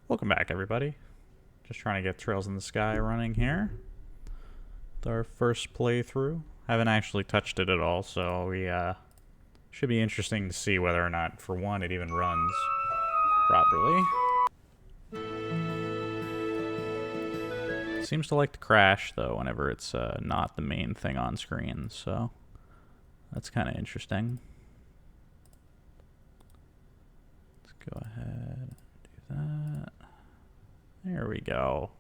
Welcome back, everybody. Just trying to get Trails in the Sky running here. It's our first playthrough. Haven't actually touched it at all, so we should be interesting to see whether or not, for one, it even runs properly. Seems to like to crash, though, whenever it's not the main thing on screen, so that's kind of interesting. Let's go ahead and do that. There we go.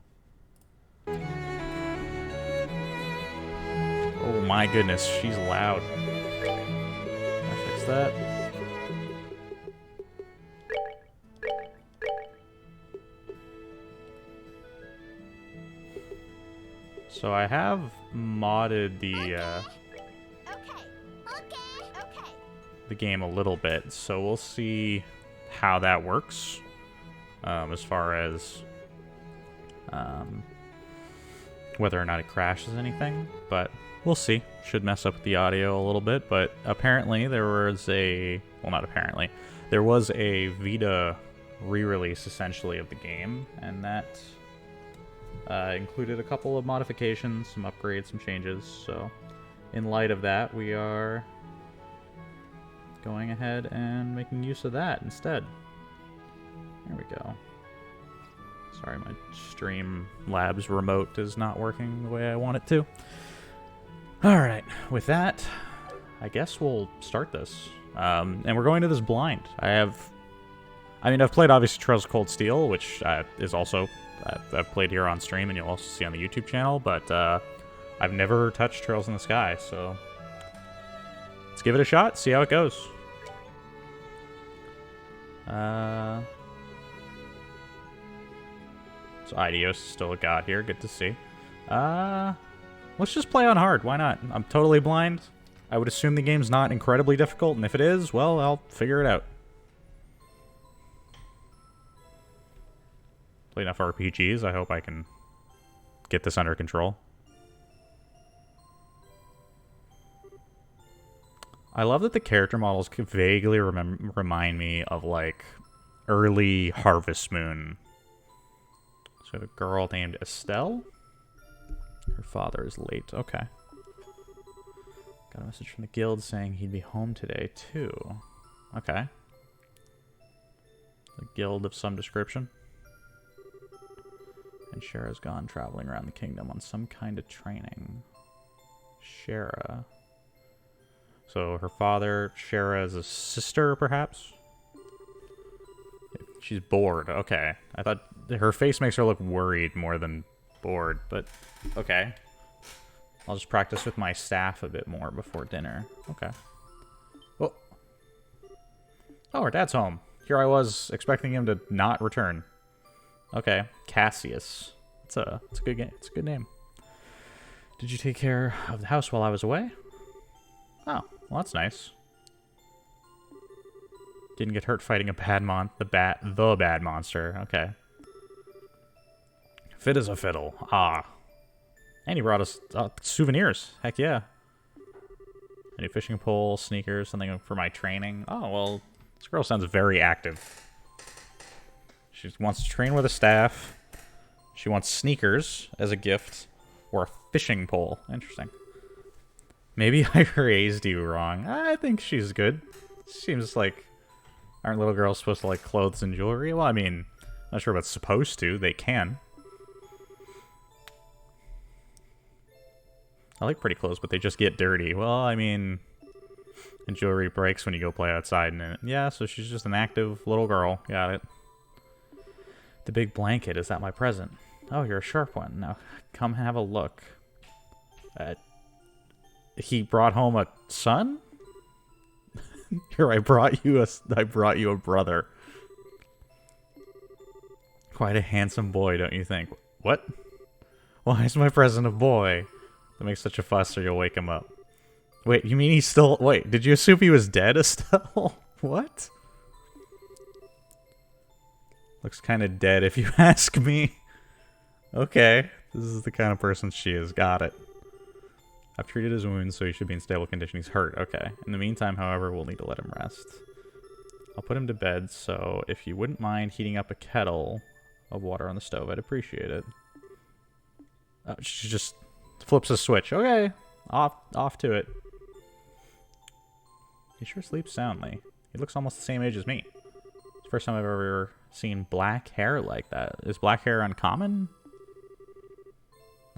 Oh my goodness, she's loud. Can I fix that? So I have modded the game a little bit, so we'll see how that works as far as whether or not it crashes anything, but we'll see. Should mess up the audio a little bit, but apparently there was a, well, not apparently, there was a Vita re-release essentially of the game, and that included a couple of modifications, some upgrades, some changes, so in light of that, we are going ahead and making use of that instead. There we go. Sorry, my Streamlabs remote is not working the way I want it to. Alright, with that, I guess we'll start this. And we're going to this blind. I've played, obviously, Trails of Cold Steel, which is also, I've played here on stream, and you'll also see on the YouTube channel, but I've never touched Trails in the Sky, so let's give it a shot, see how it goes. So Idios is still a god here, good to see. Let's just play on hard, why not? I'm totally blind. I would assume the game's not incredibly difficult, and if it is, well, I'll figure it out. Play enough RPGs, I hope I can get this under control. I love that the character models vaguely remind me of, like, early Harvest Moon. So a girl named Estelle. Her father is late. Okay. Got a message from the guild saying he'd be home today, too. Okay. A guild of some description. And Shara's gone traveling around the kingdom on some kind of training. Shara. So her father, Shara, is a sister, perhaps? She's bored. Okay. I thought her face makes her look worried more than bored, but okay. I'll just practice with my staff a bit more before dinner. Okay. Oh. Oh, her dad's home. Here I was expecting him to not return. Okay. Cassius. It's a good game. It's a good name. Did you take care of the house while I was away? Oh, well, that's nice. Didn't get hurt fighting a the bad monster. Okay. Fit as a fiddle. Ah. And he brought us souvenirs. Heck yeah. A new fishing pole, sneakers, something for my training. Oh, well, this girl sounds very active. She wants to train with a staff. She wants sneakers as a gift. Or a fishing pole. Interesting. Maybe I raised you wrong. I think she's good. Seems like... Aren't little girls supposed to like clothes and jewelry? Well, I mean, I'm not sure about supposed to. They can. I like pretty clothes, but they just get dirty. Well, I mean, and jewelry breaks when you go play outside. And yeah, so she's just an active little girl. Got it. The big blanket, is that my present? Oh, you're a sharp one. Now, come have a look. He brought home a son? Here, I brought you a brother. Quite a handsome boy, don't you think? What? Why is my present a boy? That makes such a fuss or you'll wake him up. Wait, you mean he's still... Wait, did you assume he was dead, Estelle? What? Looks kind of dead if you ask me. Okay, this is the kind of person she is. Got it. I've treated his wounds, so he should be in stable condition. He's hurt. Okay. In the meantime, however, we'll need to let him rest. I'll put him to bed, so if you wouldn't mind heating up a kettle, of water on the stove. I'd appreciate it. She just flips a switch. Okay, off to it. He sure sleeps soundly. He looks almost the same age as me. It's the first time I've ever seen black hair like that. Is black hair uncommon?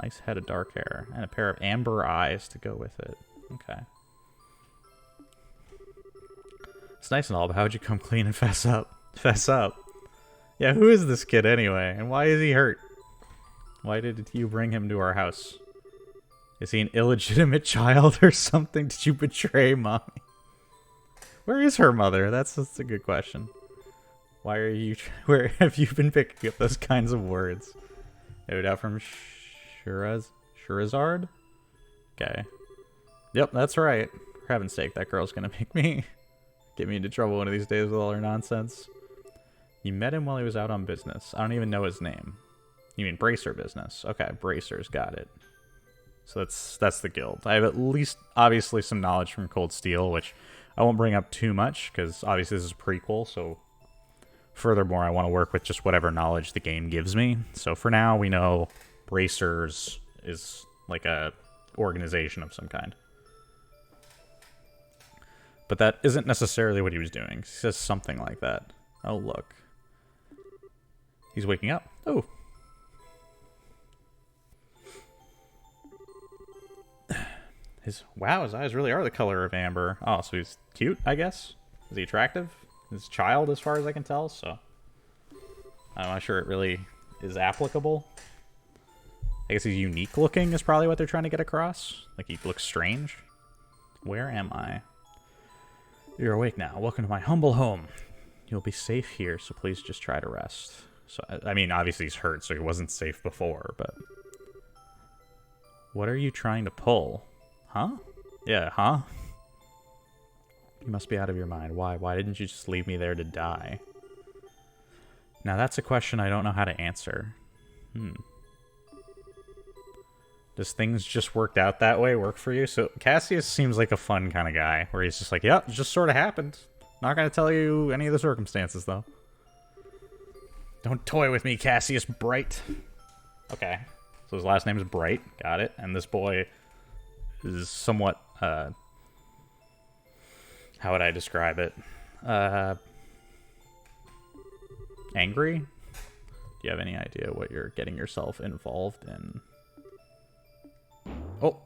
Nice head of dark hair. And a pair of amber eyes to go with it. Okay. It's nice and all, but how'd you come clean and fess up? Fess up? Yeah, who is this kid anyway? And why is he hurt? Why did you bring him to our house? Is he an illegitimate child or something? Did you betray mommy? Where is her mother? That's a good question. Why are you... Where have you been picking up those kinds of words? No doubt from Shurazard? Okay. Yep, that's right. For heaven's sake, that girl's gonna make me... get me into trouble one of these days with all her nonsense. You met him while he was out on business. I don't even know his name. You mean Bracer business. Okay, Bracers, got it. So that's the guild. I have at least, obviously, some knowledge from Cold Steel, which I won't bring up too much, because obviously this is a prequel, so... Furthermore, I want to work with just whatever knowledge the game gives me. So for now, we know Bracers is like a organization of some kind. But that isn't necessarily what he was doing. He says something like that. Oh, look. He's waking up. Oh. Wow, his eyes really are the color of amber. Oh, so he's cute, I guess? Is he attractive? His child, as far as I can tell, so... I'm not sure it really is applicable. I guess he's unique looking is probably what they're trying to get across. Like, he looks strange. Where am I? You're awake now. Welcome to my humble home. You'll be safe here, so please just try to rest. So, I mean, obviously he's hurt, so he wasn't safe before, but... What are you trying to pull? Huh? Yeah, huh? You must be out of your mind. Why? Why didn't you just leave me there to die? Now that's a question I don't know how to answer. Does things just worked out that way work for you? So Cassius seems like a fun kind of guy, where he's just like, yeah, it just sort of happened. Not going to tell you any of the circumstances, though. Don't toy with me, Cassius Bright. Okay. So his last name is Bright. Got it. And this boy is somewhat, how would I describe it? Angry? Do you have any idea what you're getting yourself involved in? Oh!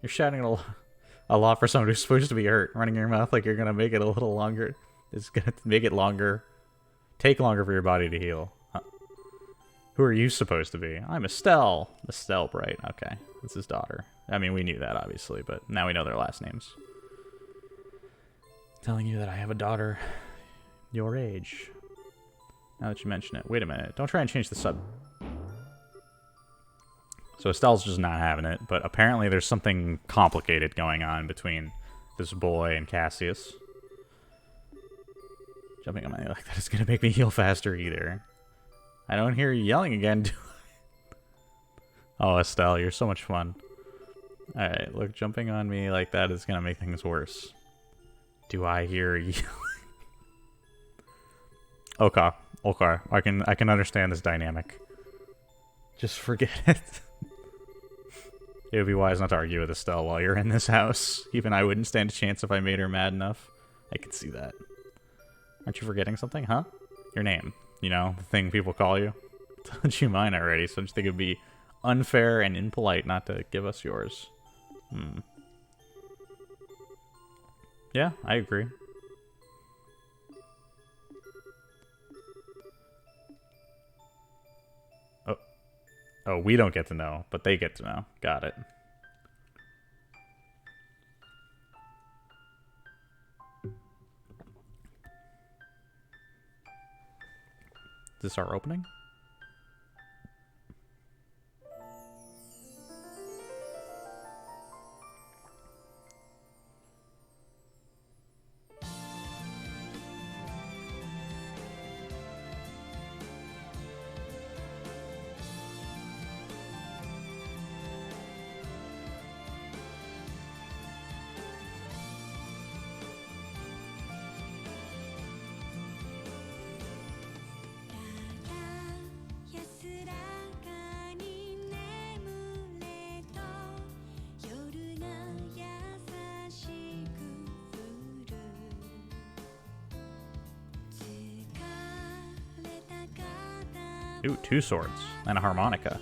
You're shouting a lot for someone who's supposed to be hurt. Running your mouth like you're going to make it a little longer. It's going to make it longer. Take longer for your body to heal. Huh. Who are you supposed to be? I'm Estelle. Estelle Bright. Okay. That's his daughter. I mean, we knew that, obviously, but now we know their last names. Telling you that I have a daughter your age. Now that you mention it. Wait a minute. Don't try and change the sub. So Estelle's just not having it, but apparently there's something complicated going on between this boy and Cassius. Jumping on my like that is going to make me heal faster either. I don't hear you yelling again, do I? Oh, Estelle, you're so much fun. Alright, look, jumping on me like that is going to make things worse. Do I hear you? Okay. Okay. I can understand this dynamic. Just forget it. It would be wise not to argue with Estelle while you're in this house. Even I wouldn't stand a chance if I made her mad enough. I could see that. Aren't you forgetting something, huh? Your name. You know, the thing people call you. Told you mine already, so I just think it'd be unfair and impolite not to give us yours. Yeah, I agree. Oh, we don't get to know, but they get to know. Got it. Is this our opening? Ooh, 2 swords and a harmonica.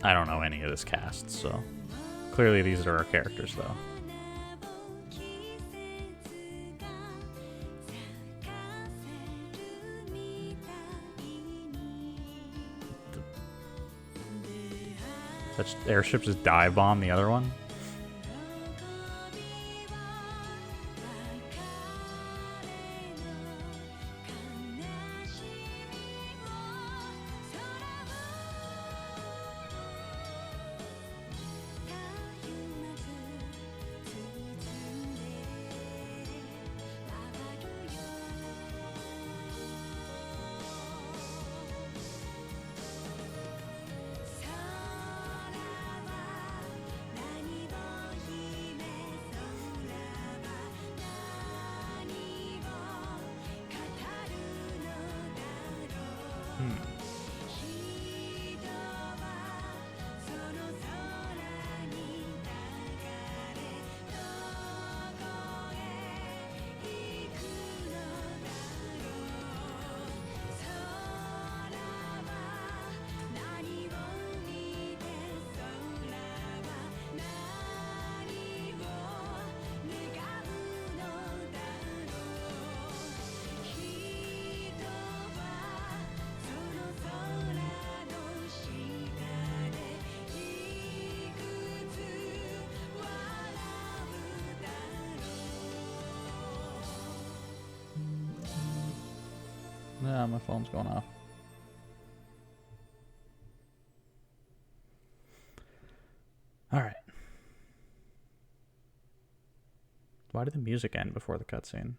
I don't know any of this cast, so clearly these are our characters, though. Such airship just dive bomb the other one. Yeah, my phone's going off. All right. Why did the music end before the cutscene?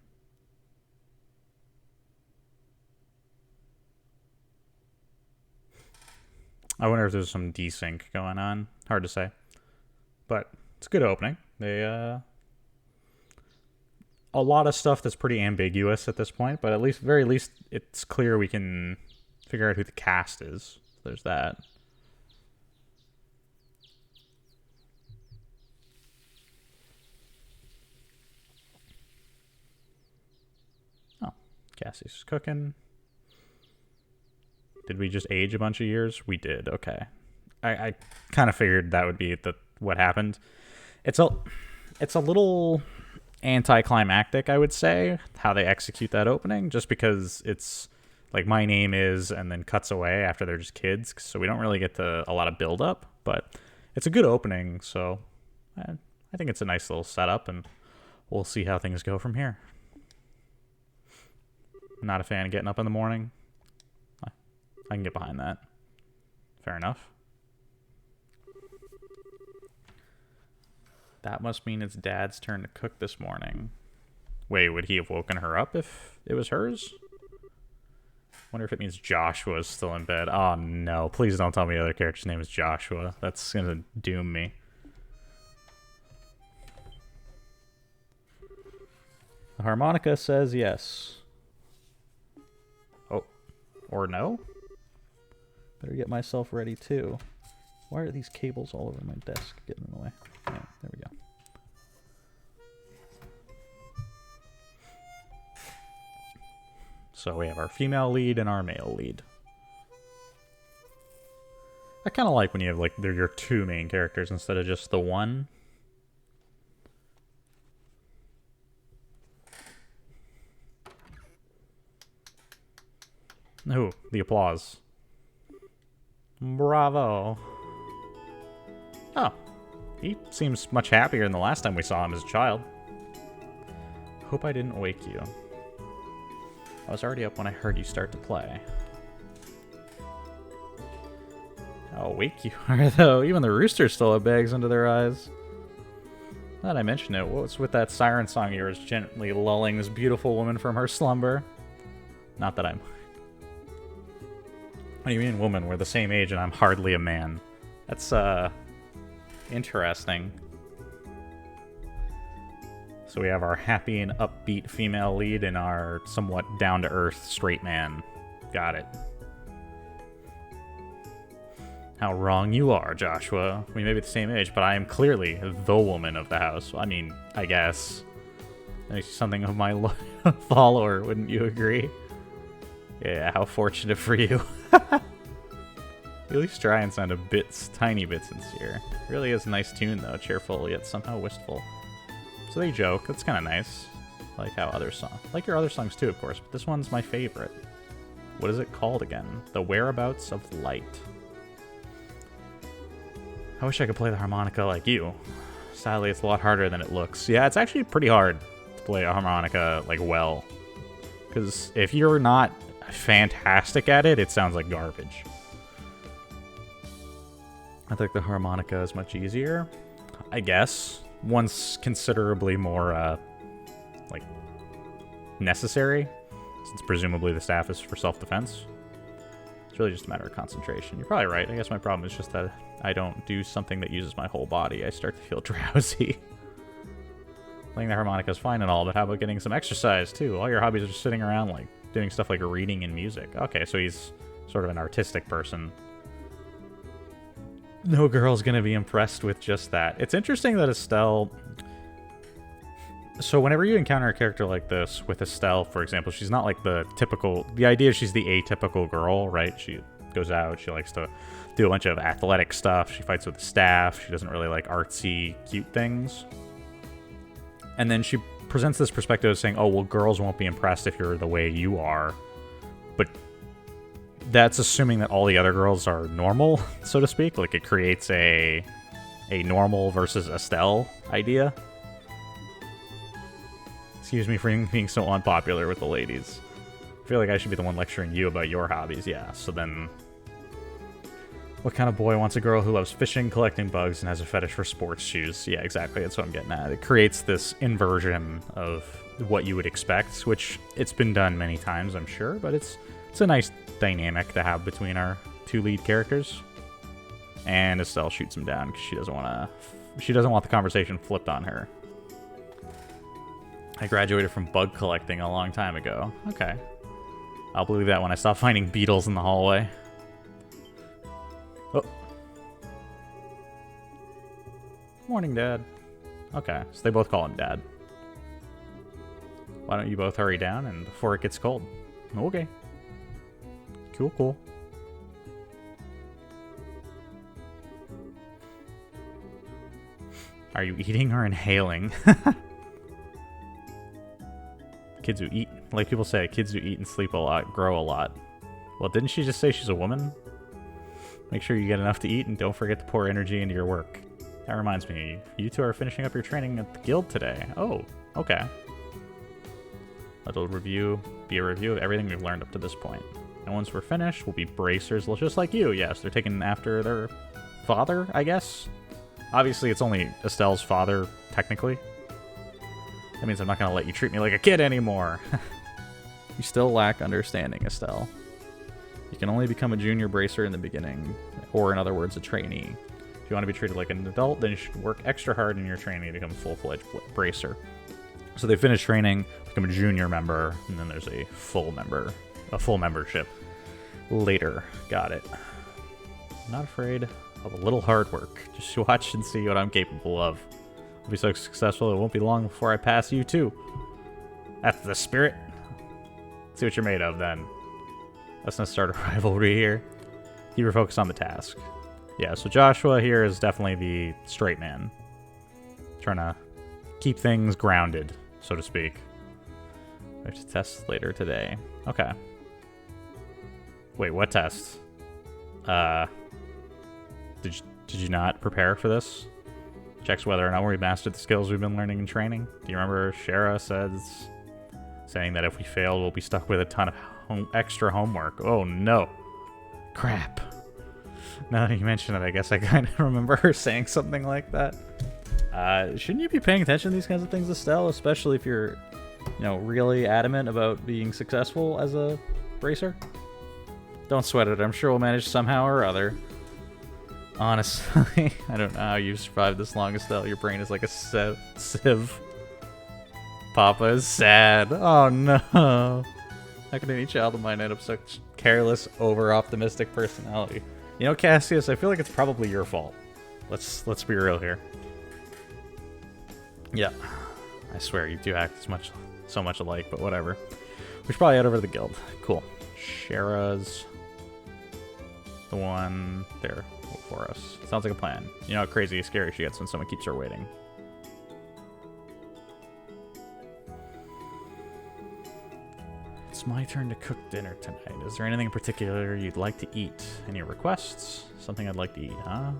I wonder if there's some desync going on. Hard to say. But it's a good opening. They, a lot of stuff that's pretty ambiguous at this point, but at least, very least, it's clear we can figure out who the cast is. There's that. Oh, Cassie's cooking. Did we just age a bunch of years? We did. Okay. I kind of figured that would be what happened. It's a little anticlimactic, I would say, how they execute that opening, just because it's like my name is and then cuts away after they're just kids, so we don't really get to a lot of build up, but it's a good opening, so I think it's a nice little setup, and we'll see how things go from here. I'm not a fan of getting up in the morning. I can get behind that. Fair enough. That must mean it's Dad's turn to cook this morning. Wait, would he have woken her up if it was hers? Wonder if it means Joshua's still in bed. Oh no, please don't tell me the other character's name is Joshua. That's gonna doom me. The harmonica says yes. Oh, or no? Better get myself ready too. Why are these cables all over my desk getting in the way? Yeah, there we go. So we have our female lead and our male lead. I kind of like when you have, like, they're your 2 main characters instead of just the one. Ooh, the applause. Bravo. Oh, he seems much happier than the last time we saw him as a child. Hope I didn't wake you. I was already up when I heard you start to play. I'll wake you are, though. Even the roosters still have bags under their eyes. Now that I mention it, what's with that siren song of yours gently lulling this beautiful woman from her slumber? Not that I'm... What do you mean, woman? We're the same age and I'm hardly a man. That's, interesting. So we have our happy and upbeat female lead and our somewhat down-to-earth straight man. Got it. How wrong you are, Joshua. We may be the same age, but I am clearly the woman of the house. I mean, I guess. That makes you something of my follower, wouldn't you agree? Yeah, how fortunate for you. At least try and sound a bit, tiny bit sincere. Really is a nice tune, though. Cheerful, yet somehow wistful. So they joke. That's kind of nice. Like how other songs. Like your other songs, too, of course. But this one's my favorite. What is it called again? The Whereabouts of Light. I wish I could play the harmonica like you. Sadly, it's a lot harder than it looks. Yeah, it's actually pretty hard to play a harmonica, like, well. Because if you're not fantastic at it, it sounds like garbage. I think the harmonica is much easier, I guess. One's considerably more, like, necessary, since presumably the staff is for self-defense. It's really just a matter of concentration. You're probably right. I guess my problem is just that I don't do something that uses my whole body. I start to feel drowsy. Playing the harmonica is fine and all, but how about getting some exercise, too? All your hobbies are just sitting around, like, doing stuff like reading and music. Okay, so he's sort of an artistic person. No girl's gonna be impressed with just that. It's interesting that Estelle... So whenever you encounter a character like this, with Estelle, for example, she's not like the typical... The idea is she's the atypical girl, right? She goes out, she likes to do a bunch of athletic stuff, she fights with the staff, she doesn't really like artsy, cute things. And then she presents this perspective of saying, oh, well, girls won't be impressed if you're the way you are. But that's assuming that all the other girls are normal, so to speak. Like, it creates a normal versus Estelle idea. Excuse me for being so unpopular with the ladies. I feel like I should be the one lecturing you about your hobbies. Yeah, so then... What kind of boy wants a girl who loves fishing, collecting bugs, and has a fetish for sports shoes? Yeah, exactly. That's what I'm getting at. It creates this inversion of what you would expect, which it's been done many times, I'm sure, but it's a nice dynamic to have between our two lead characters. And Estelle shoots him down because she doesn't want the conversation flipped on her. I graduated from bug collecting a long time ago. Okay. I'll believe that when I stop finding beetles in the hallway. Oh. Morning, Dad. Okay, so they both call him Dad. Why don't you both hurry down and before it gets cold? Okay. Cool, cool. Are you eating or inhaling? Kids who eat, like people say, kids who eat and sleep a lot grow a lot. Well, didn't she just say she's a woman? Make sure you get enough to eat and don't forget to pour energy into your work. That reminds me, you two are finishing up your training at the guild today. Oh, okay. It'll be a review of everything we've learned up to this point. And once we're finished, we'll be bracers, just like you. Yes, they're taken after their father, I guess. Obviously, it's only Estelle's father, technically. That means I'm not going to let you treat me like a kid anymore. You still lack understanding, Estelle. You can only become a junior bracer in the beginning, or in other words, a trainee. If you want to be treated like an adult, then you should work extra hard in your training to become a full-fledged bracer. So they finish training, become a junior member, and then there's a full membership later. Got it. I'm not afraid of a little hard work. Just watch and see what I'm capable of. I'll be so successful, it won't be long before I pass you too. That's the spirit. See what you're made of then. Let's not start a rivalry here. Keep your focus on the task. Yeah, so Joshua here is definitely the straight man. Trying to keep things grounded, so to speak. We have to test later today. Okay. Wait, what test? Did you not prepare for this? Checks whether or not we mastered the skills we've been learning in training. Do you remember Shara saying that if we fail, we'll be stuck with a ton of extra homework? Oh no. Crap. Now that you mention it, I guess I kind of remember her saying something like that. Shouldn't you be paying attention to these kinds of things, Estelle? Especially if you're, really adamant about being successful as a bracer? Don't sweat it. I'm sure we'll manage somehow or other. Honestly, I don't know how you've survived this long, Estelle. Your brain is like a sieve. Papa is sad. Oh no. How can any child of mine end up such careless, over-optimistic personality? You know, Cassius, I feel like it's probably your fault. Let's be real here. Yeah. I swear, you do act so much alike, but whatever. We should probably head over to the guild. Cool. Shara's the one there for us. Sounds like a plan. You know how crazy scary she gets when someone keeps her waiting. It's my turn to cook dinner tonight. Is there anything in particular you'd like to eat? Any requests? Something I'd like to eat, huh?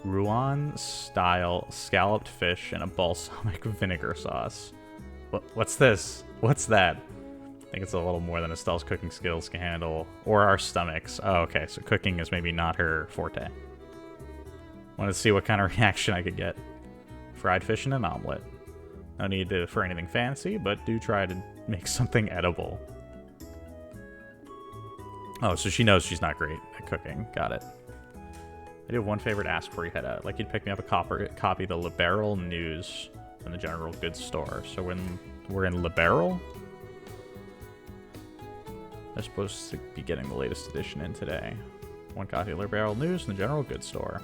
Rouen-style scalloped fish and a balsamic vinegar sauce. What's this? What's that? I think it's a little more than Estelle's cooking skills can handle. Or our stomachs. Oh, okay, so cooking is maybe not her forte. Wanted to see what kind of reaction I could get. Fried fish and an omelet. No need for anything fancy, but do try to make something edible. Oh, so she knows she's not great at cooking. Got it. I do have one favor to ask before you head out. I'd like you to pick me up a copy of the Liberal News from the general goods store. So when we're in Liberal, they're supposed to be getting the latest edition in today. One copy of Liberal News from the general goods store.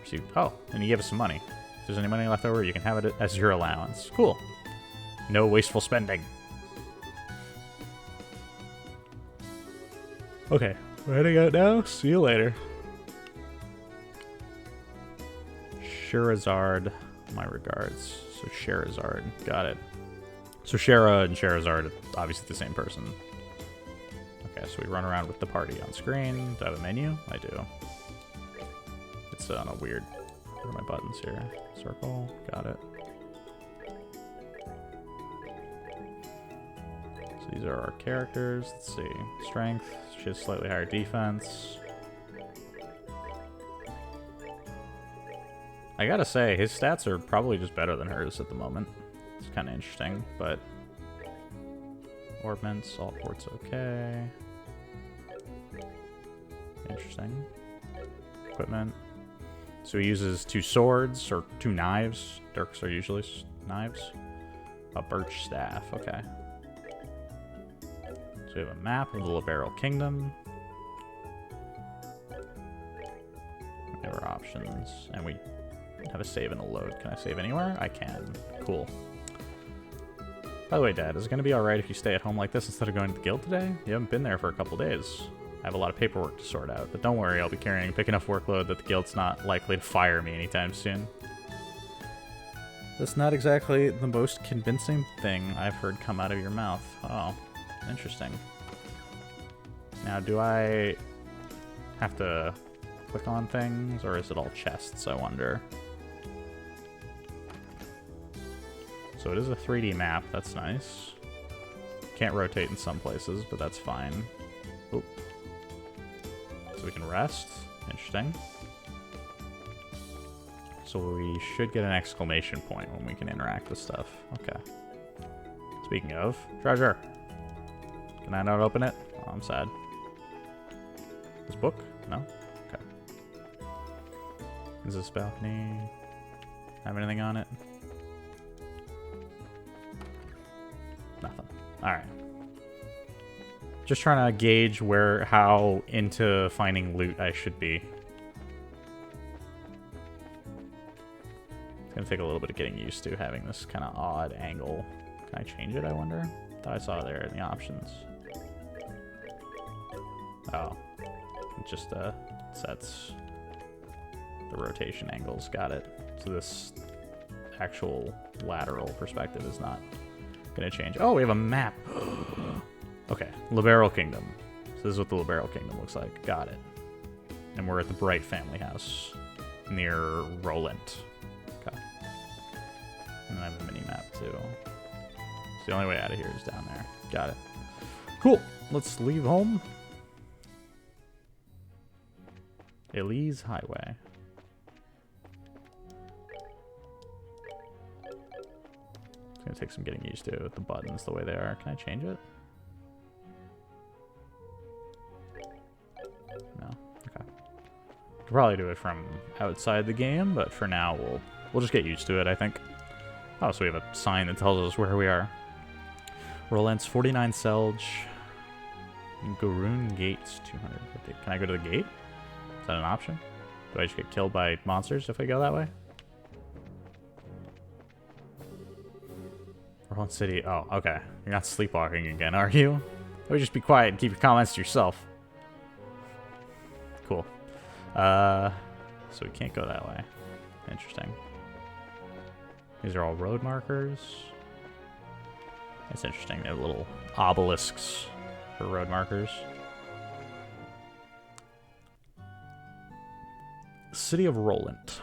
Received. Oh, and you gave us some money. If there's any money left over, you can have it as your allowance. Cool. No wasteful spending. Okay, we're heading out now. See you later. Scheherazade, my regards. So Scheherazade, got it. So Shara and Scheherazade are obviously the same person. Okay, so we run around with the party on screen. Do I have a menu? I do. It's on a weird... What are my buttons here? Circle, got it. So these are our characters. Let's see. Strength, she has slightly higher defense. I gotta say, his stats are probably just better than hers at the moment. It's kind of interesting, but... Orbments, all ports okay. Interesting. Equipment. So he uses 2 swords, or 2 knives. Dirks are usually knives. A birch staff, okay. So we have a map of the Liberal Kingdom. There are options, and we have a save and a load. Can I save anywhere? I can. Cool. By the way, Dad, is it going to be alright if you stay at home like this instead of going to the guild today? You haven't been there for a couple days. I have a lot of paperwork to sort out, but don't worry, I'll be carrying a big enough workload that the guild's not likely to fire me anytime soon. That's not exactly the most convincing thing I've heard come out of your mouth. Oh, interesting. Now, do I have to click on things, or is it all chests, I wonder? So it is a 3D map, that's nice. Can't rotate in some places, but that's fine. Oop. So we can rest. Interesting. So we should get an exclamation point when we can interact with stuff. Okay. Speaking of, treasure. Can I not open it? Oh, I'm sad. This book? No? Okay. Is this balcony have anything on it? Nothing. Alright. Just trying to gauge how into finding loot I should be. It's gonna take a little bit of getting used to having this kind of odd angle. Can I change it, I wonder? Thought I saw it there in the options. Oh. It just sets the rotation angles. Got it. So this actual lateral perspective is not gonna change. Oh, we have a map. Okay, Liberal Kingdom. So this is what the Liberal Kingdom looks like. Got it. And we're at the Bright family house near Roland. Okay. And then I have a mini map too. So the only way out of here is down there. Got it. Cool. Let's leave home. Elise Highway. It's gonna take some getting used to with the buttons the way they are. Can I change it? No. Okay. Could probably do it from outside the game, but for now we'll just get used to it, I think. Oh, so we have a sign that tells us where we are. Rolance 49 Selge. Garoon Gates 250. Can I go to the gate? Is that an option? Do I just get killed by monsters if I go that way? Rolance City. Oh, okay. You're not sleepwalking again, are you? Or just be quiet and keep your comments to yourself. Cool. So we can't go that way. Interesting. These are all road markers. That's interesting. They have little obelisks for road markers. City of Roland.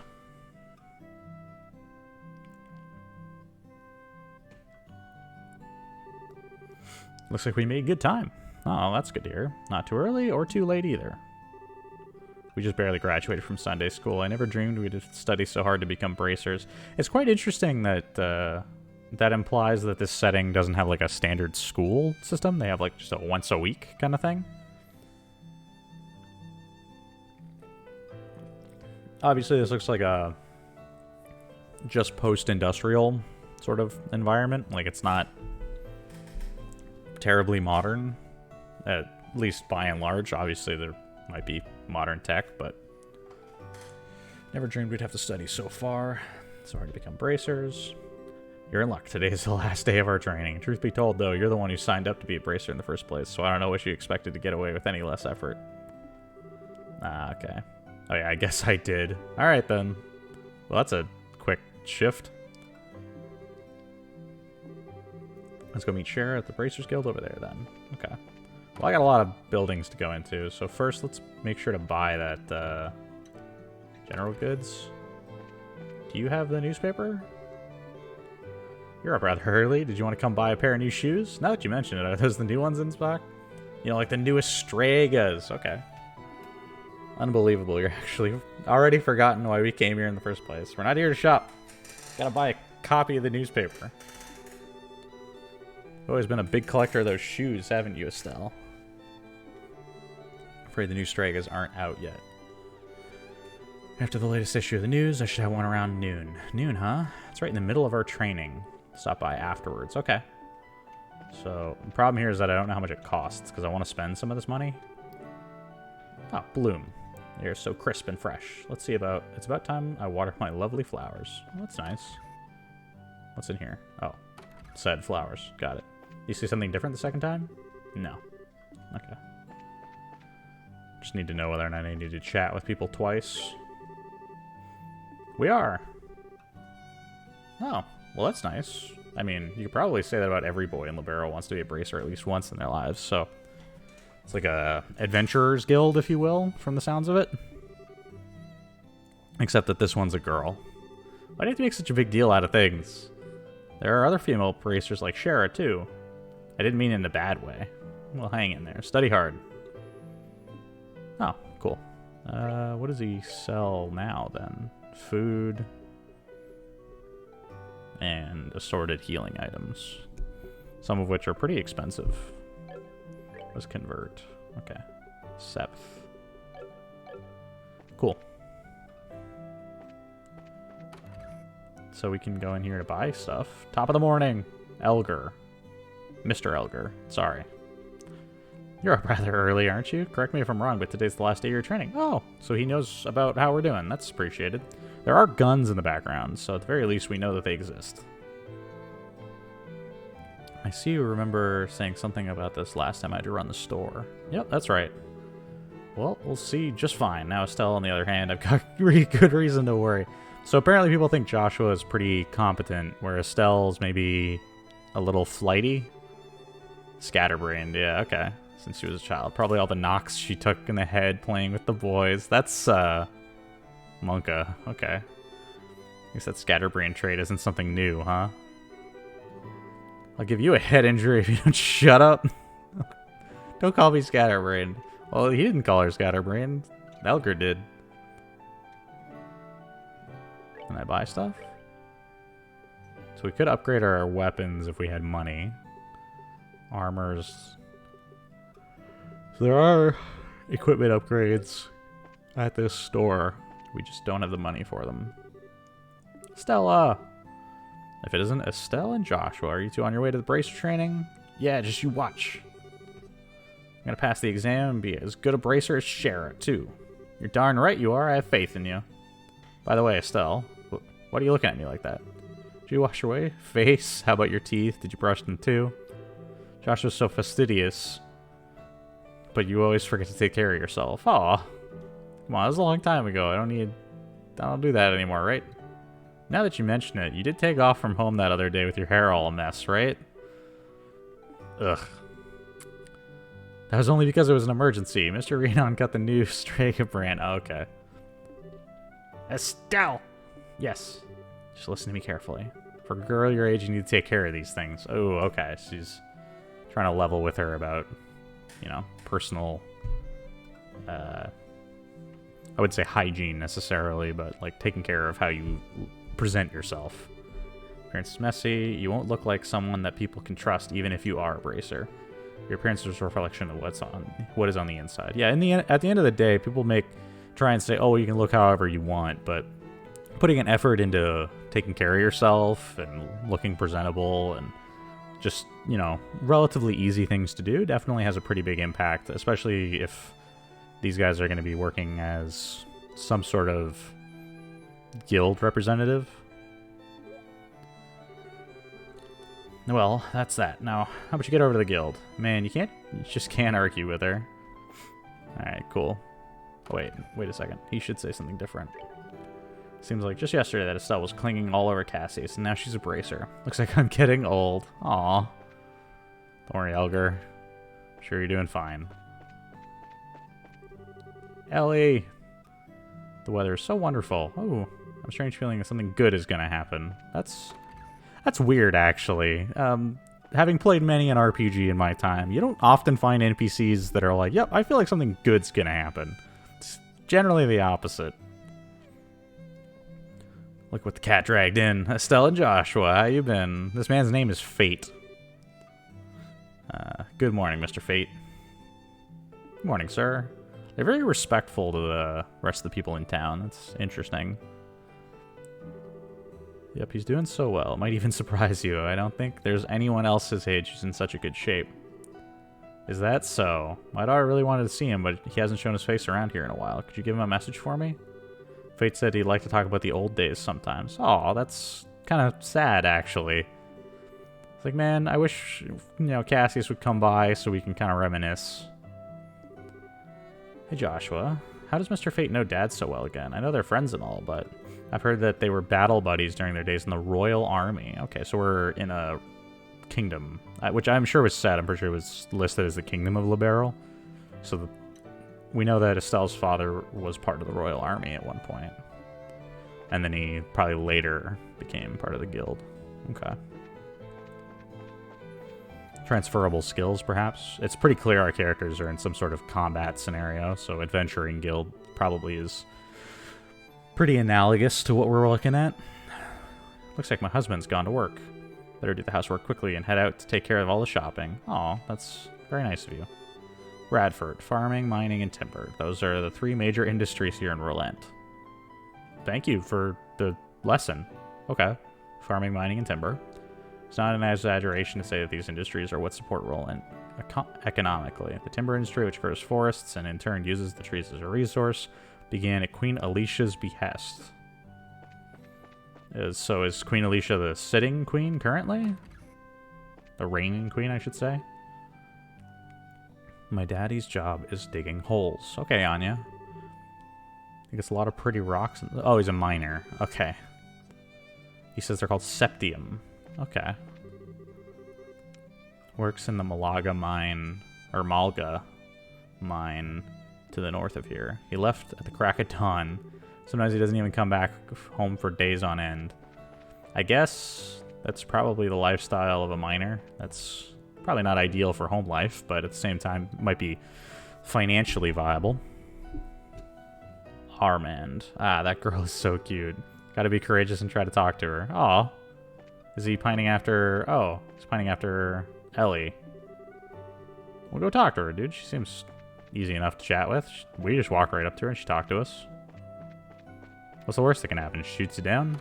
Looks like we made good time. Oh, that's good to hear. Not too early or too late either. We just barely graduated from Sunday school. I never dreamed we'd study so hard to become bracers. It's quite interesting that that implies that this setting doesn't have like a standard school system. They have like just a once a week kind of thing. Obviously, this looks like a just post-industrial sort of environment. Like, it's not terribly modern, at least by and large. Obviously, there might be modern tech, but never dreamed we'd have to study so far. So hard to become bracers. You're in luck. Today is the last day of our training. Truth be told, though, you're the one who signed up to be a bracer in the first place, so I don't know what you expected to get away with any less effort. Ah, okay. Oh yeah, I guess I did. Alright then. Well, that's a quick shift. Let's go meet Shara at the Bracers Guild over there then. Okay. Well, I got a lot of buildings to go into, so first let's make sure to buy that general goods. Do you have the newspaper? You're up rather early. Did you want to come buy a pair of new shoes? Now that you mention it, are those the new ones in stock? You know, like the newest Stragas. Okay. Unbelievable. You're actually already forgotten why we came here in the first place. We're not here to shop. Gotta buy a copy of the newspaper. You've always been a big collector of those shoes, haven't you, Estelle? Afraid the new Stragas aren't out yet. After the latest issue of the news, I should have one around noon. Noon, huh? It's right in the middle of our training. Stop by afterwards. Okay. So, the problem here is that I don't know how much it costs, because I want to spend some of this money. Oh, bloom. They're so crisp and fresh. Let's see about... It's about time I water my lovely flowers. Well, that's nice. What's in here? Oh. Said flowers. Got it. You see something different the second time? No. Okay. Just need to know whether or not I need to chat with people twice. We are. Oh. Well, that's nice. I mean, you could probably say that about every boy in Libero wants to be a bracer at least once in their lives, so... It's like a adventurer's guild, if you will, from the sounds of it. Except that this one's a girl. Why do you have to make such a big deal out of things? There are other female bracers like Shara, too. I didn't mean in a bad way. Well, hang in there. Study hard. Oh, cool. What does he sell now, then? Food. And assorted healing items. Some of which are pretty expensive. Let's convert. Okay. Septh. Cool. So we can go in here to buy stuff. Top of the morning. Elgar. Mr. Elgar. Sorry. You're up rather early, aren't you? Correct me if I'm wrong, but today's the last day of your training. Oh, so he knows about how we're doing. That's appreciated. There are guns in the background, so at the very least we know that they exist. I see you remember saying something about this last time I had to run the store. Yep, that's right. Well, we'll see just fine. Now Estelle, on the other hand, I've got really good reason to worry. So apparently people think Joshua is pretty competent, where Estelle's maybe a little flighty. Scatterbrained, yeah, okay. Since she was a child. Probably all the knocks she took in the head playing with the boys. That's, Monka. Okay. I guess that scatterbrain trait isn't something new, huh? I'll give you a head injury if you don't shut up. Don't call me scatterbrained. Well, he didn't call her scatterbrained. Elgar did. Can I buy stuff? So we could upgrade our weapons if we had money. Armors. So there are equipment upgrades at this store. We just don't have the money for them. Stella! If it isn't Estelle and Joshua, are you two on your way to the bracer training? Yeah, just you watch. I'm gonna pass the exam and be as good a bracer as Shara, too. You're darn right you are. I have faith in you. By the way, Estelle, what are you looking at me like that? Did you wash your face? How about your teeth? Did you brush them too? Joshua's so fastidious, but you always forget to take care of yourself. Aw. Come on, that was a long time ago. I don't do that anymore, right? Now that you mention it, you did take off from home that other day with your hair all a mess, right? Ugh. That was only because it was an emergency. Mr. Renon got the new Strega brand. Oh, okay. Estelle! Yes. Just listen to me carefully. For a girl your age, you need to take care of these things. Oh, okay. She's trying to level with her about, you know, personal, I would say hygiene necessarily, but like taking care of how you present yourself. Appearance is messy. You won't look like someone that people can trust, even if you are a bracer. Your appearance is a reflection of what is on the inside. Yeah, at the end of the day, people try and say, oh, you can look however you want, but putting an effort into taking care of yourself and looking presentable and just, you know, relatively easy things to do definitely has a pretty big impact, especially if these guys are going to be working as some sort of guild representative. Well, that's that. Now, how about you get over to the guild? Man, you just can't argue with her. Alright, cool. Oh, wait a second. He should say something different. Seems like just yesterday that Estelle was clinging all over Cassius, and now she's a bracer. Looks like I'm getting old. Aw. Don't worry, Elgar. Sure you're doing fine. Ellie! The weather is so wonderful. Oh, I'm a strange feeling that something good is gonna happen. That's weird, actually. Having played many an RPG in my time, you don't often find NPCs that are like, yep, I feel like something good's gonna happen. It's generally the opposite. Look what the cat dragged in. Estelle and Joshua, how you been? This man's name is Fate. Good morning, Mr. Fate. Good morning, sir. They're very respectful to the rest of the people in town. That's interesting. Yep, he's doing so well. Might even surprise you. I don't think there's anyone else his age who's in such a good shape. Is that so? My daughter really wanted to see him, but he hasn't shown his face around here in a while. Could you give him a message for me? Fate said he'd like to talk about the old days sometimes. Oh, that's kind of sad, actually. It's like, man, I wish, you know, Cassius would come by so we can kind of reminisce. Hey, Joshua. How does Mr. Fate know Dad so well again? I know they're friends and all, but I've heard that they were battle buddies during their days in the Royal Army. Okay, so we're in a kingdom, which I'm sure was said. I'm pretty sure it was listed as the Kingdom of Liberl. So we know that Estelle's father was part of the Royal Army at one point. And then he probably later became part of the guild. Okay. Transferable skills, perhaps. It's pretty clear our characters are in some sort of combat scenario, so adventuring guild probably is pretty analogous to what we're looking at. Looks like my husband's gone to work. Better do the housework quickly and head out to take care of all the shopping. Aw, that's very nice of you. Radford, farming, mining, and timber. Those are the three major industries here in Relent. Thank you for the lesson. Okay. Farming, mining, and timber. It's not an exaggeration to say that these industries are what support Relent economically. The timber industry, which grows forests and in turn uses the trees as a resource, began at Queen Alicia's behest. So is Queen Alicia the sitting queen currently? The reigning queen, I should say. My daddy's job is digging holes. Okay, Anya. He gets a lot of pretty rocks. Oh, he's a miner. Okay. He says they're called septium. Okay. Works in the Malaga mine, or Malga mine to the north of here. He left at the crack of dawn. Sometimes he doesn't even come back home for days on end. I guess that's probably the lifestyle of a miner. That's probably not ideal for home life, but at the same time, might be financially viable. Armand. Ah, that girl is so cute. Gotta be courageous and try to talk to her. Aw. Is he pining after... Oh, he's pining after Ellie. We'll go talk to her, dude. She seems easy enough to chat with. We just walk right up to her and she talked to us. What's the worst that can happen? She shoots you down?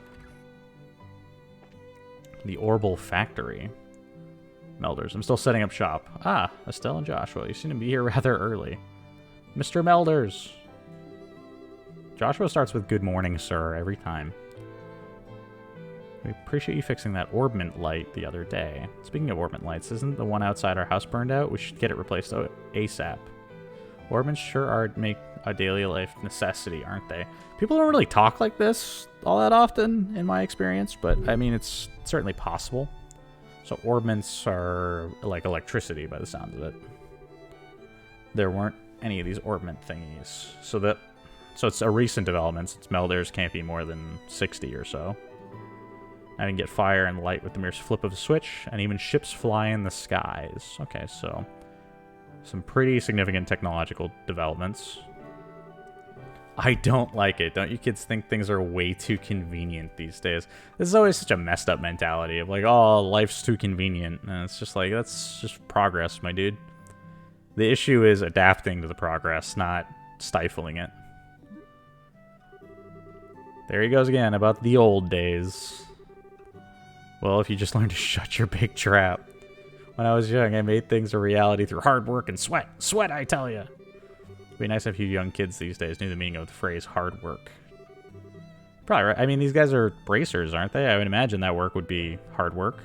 The Orbal Factory. Melders. I'm still setting up shop. Ah, Estelle and Joshua. You seem to be here rather early. Mr. Melders. Joshua starts with good morning, sir, every time. We appreciate you fixing that orbment light the other day. Speaking of orbment lights, isn't the one outside our house burned out? We should get it replaced ASAP. Orbments sure are make a daily life necessity, aren't they? People don't really talk like this all that often, in my experience, but I mean, it's certainly possible. So orbments are like electricity by the sounds of it. There weren't any of these orbment thingies. So it's a recent development, since Melders can't be more than 60 or so. I can get fire and light with the mere flip of a switch, and even ships fly in the skies. Okay, so some pretty significant technological developments. I don't like it. Don't you kids think things are way too convenient these days? This is always such a messed up mentality of like, oh, life's too convenient. And it's just like, that's just progress, my dude. The issue is adapting to the progress, not stifling it. There he goes again about the old days. Well, if you just learn to shut your big trap. When I was young, I made things a reality through hard work and sweat. Sweat, I tell ya. It'd be nice if you young kids these days knew the meaning of the phrase hard work. Probably right. I mean, these guys are bracers, aren't they? I would imagine that work would be hard work.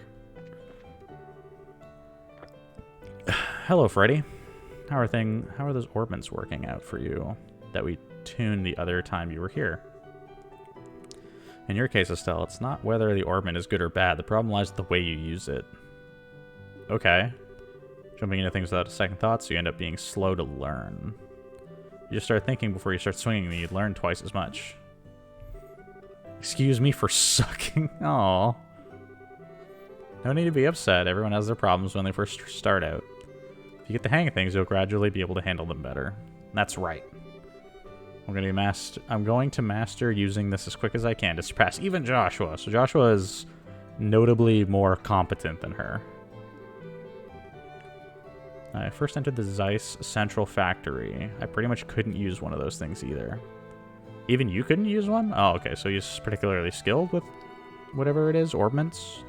Hello, Freddy. How are those orbments working out for you that we tuned the other time you were here? In your case, Estelle, it's not whether the orbment is good or bad. The problem lies with the way you use it. Okay. Jumping into things without a second thought, so you end up being slow to learn. You just start thinking before you start swinging, and you learn twice as much. Excuse me for sucking. Aww. No need to be upset. Everyone has their problems when they first start out. If you get the hang of things, you'll gradually be able to handle them better. That's right. I'm going to master using this as quick as I can to surpass even Joshua. So Joshua is notably more competent than her. I first entered the Zeiss Central Factory. I pretty much couldn't use one of those things either. Even you couldn't use one? Oh, okay, so he's particularly skilled with whatever it is, orbments?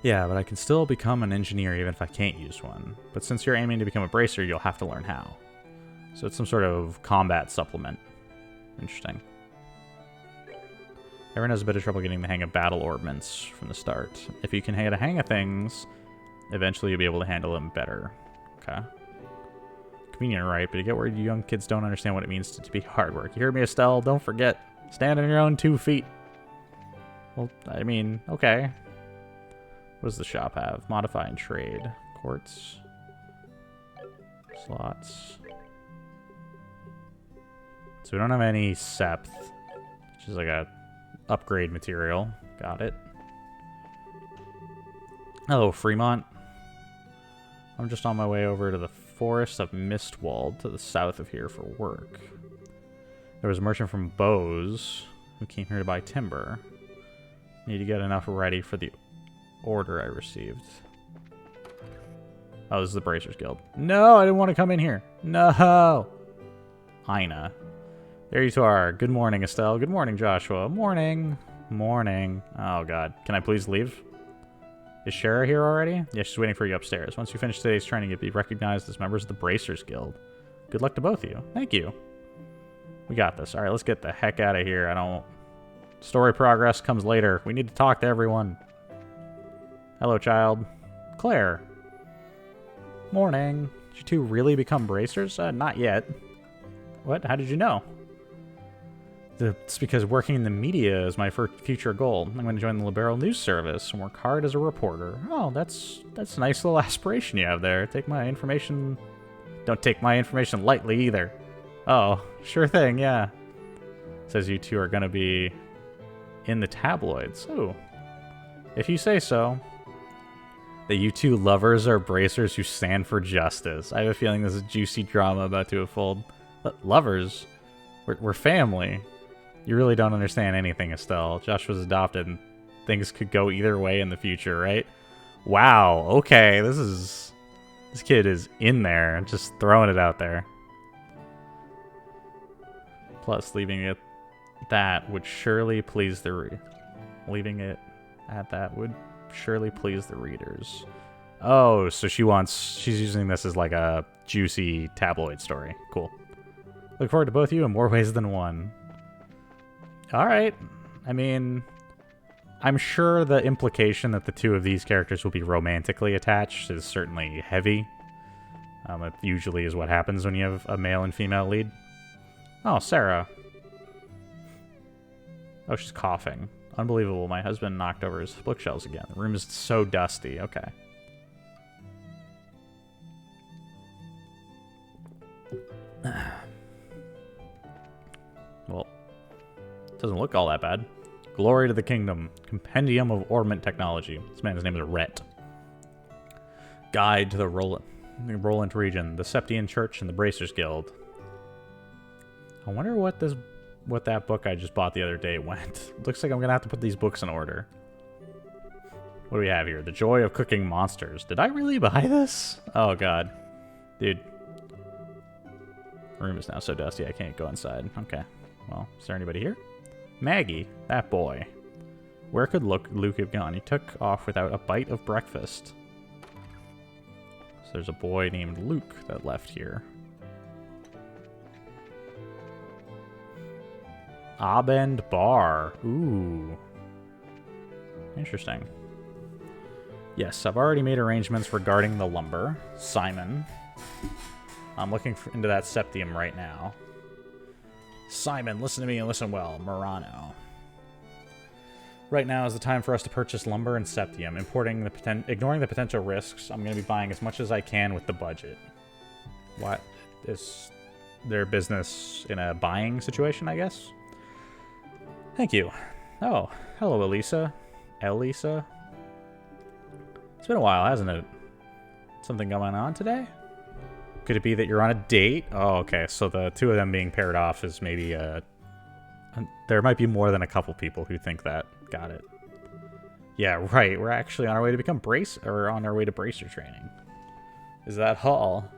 Yeah, but I can still become an engineer even if I can't use one. But since you're aiming to become a bracer, you'll have to learn how. So it's some sort of combat supplement. Interesting. Everyone has a bit of trouble getting the hang of battle orbments from the start. If you can get a hang of things, eventually you'll be able to handle them better. Okay. Convenient, right? But you get where you young kids don't understand what it means to be hard work. You hear me, Estelle? Don't forget. Stand on your own 2 feet. Well, I mean, okay. What does the shop have? Modify and trade. Quartz. Slots. So we don't have any Septh, which is like a upgrade material. Got it. Hello, Fremont. I'm just on my way over to the Forest of Mistwald to the south of here for work. There was a merchant from Bose who came here to buy timber. Need to get enough ready for the order I received. Oh, this is the Bracers Guild. No, I didn't want to come in here. No! Ina. There you two are. Good morning, Estelle. Good morning, Joshua. Morning. Morning. Oh, God. Can I please leave? Is Shara here already? Yeah, she's waiting for you upstairs. Once you finish today's training, you'll be recognized as members of the Bracers Guild. Good luck to both of you. Thank you. We got this. All right, let's get the heck out of here. I don't... Story progress comes later. We need to talk to everyone. Hello, child. Claire. Morning. Did you two really become bracers? Not yet. What? How did you know? It's because working in the media is my future goal. I'm going to join the Libero News Service and work hard as a reporter. Oh, that's a nice little aspiration you have there. Take my information... Don't take my information lightly either. Oh, sure thing, yeah. Says you two are going to be in the tabloids. Oh, if you say so. That you two lovers are bracers who stand for justice. I have a feeling this is juicy drama about to unfold. But lovers? We're family. You really don't understand anything, Estelle. Josh was adopted, and things could go either way in the future, right? Wow, okay, this kid is in there, just throwing it out there. Plus, leaving it that would surely please the leaving it that would surely please the readers. Oh, so she's using this as like a juicy tabloid story. Cool. Look forward to both of you in more ways than one. Alright. I mean, I'm sure the implication that the two of these characters will be romantically attached is certainly heavy. It usually is what happens when you have a male and female lead. Oh, Sarah. Oh, she's coughing. Unbelievable, my husband knocked over his bookshelves again. The room is so dusty. Okay. Well, doesn't look all that bad. Glory to the Kingdom. Compendium of Ornament Technology. This man's name is Rhett. Guide to the Roland region, the Septian Church, and the Bracers Guild. I wonder what that book I just bought the other day went. Looks like I'm gonna have to put these books in order. What do we have here? The Joy of Cooking Monsters. Did I really buy this? Oh god. Dude. The room is now so dusty I can't go inside. Okay. Well, is there anybody here? Maggie, that boy. Where could Luke have gone? He took off without a bite of breakfast. So there's a boy named Luke that left here. Abend Bar. Ooh. Interesting. Yes, I've already made arrangements regarding the lumber. Simon. I'm looking into that septium right now. Simon, listen to me and listen well. Murano. Right now is the time for us to purchase lumber and septium. Ignoring the potential risks, I'm going to be buying as much as I can with the budget. What? Is their business in a buying situation, I guess? Thank you. Oh, hello, Elisa. Elisa? It's been a while, hasn't it? Something going on today? Could it be that you're on a date? Oh, okay. So the two of them being paired off is maybe there might be more than a couple people who think that. Got it. Yeah, right. We're actually on our way to become on our way to bracer training. Is that all?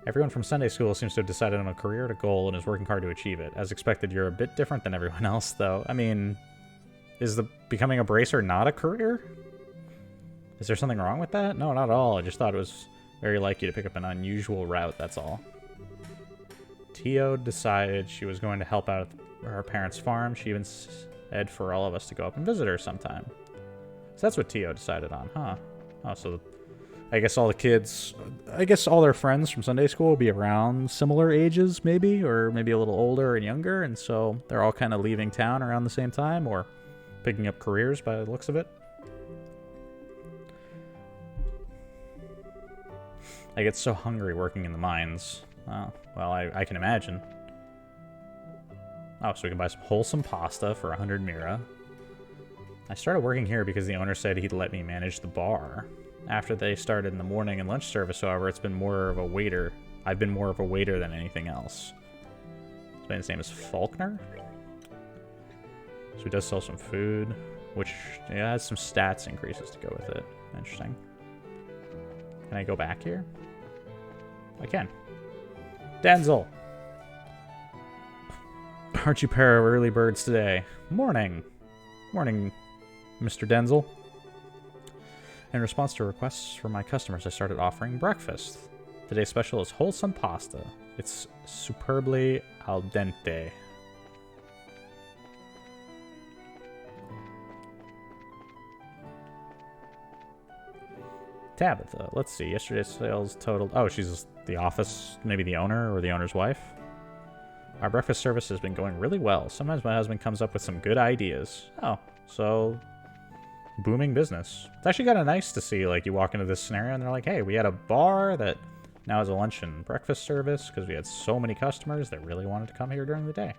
Everyone from Sunday school seems to have decided on a career and a goal and is working hard to achieve it. As expected, you're a bit different than everyone else, though. I mean, is becoming a bracer not a career? Is there something wrong with that? No, not at all. I just thought it was very like you to pick up an unusual route, that's all. Tio decided she was going to help out at her parents' farm. She even said for all of us to go up and visit her sometime. So that's what Tio decided on, huh? Oh, so I guess all their friends from Sunday school will be around similar ages, maybe, or maybe a little older and younger, and so they're all kind of leaving town around the same time, or picking up careers by the looks of it. I get so hungry working in the mines. Oh, well, I can imagine. Oh, so we can buy some wholesome pasta for 100 mira. I started working here because the owner said he'd let me manage the bar. After they started in the morning and lunch service, however, it's been more of a waiter. I've been more of a waiter than anything else. This man's name is Faulkner. So he does sell some food, which has some stats increases to go with it. Interesting. Can I go back here? I can. Denzel! Aren't you pair of early birds today? Morning. Morning, Mr. Denzel. In response to requests from my customers, I started offering breakfast. Today's special is wholesome pasta. It's superbly al dente. Tabitha. Let's see. Yesterday's sales totaled... Oh, she's the office, maybe the owner or the owner's wife. Our breakfast service has been going really well. Sometimes my husband comes up with some good ideas. Oh, so booming business. It's actually kind of nice to see, like, you walk into this scenario and they're like, hey, we had a bar that now has a lunch and breakfast service because we had so many customers that really wanted to come here during the day.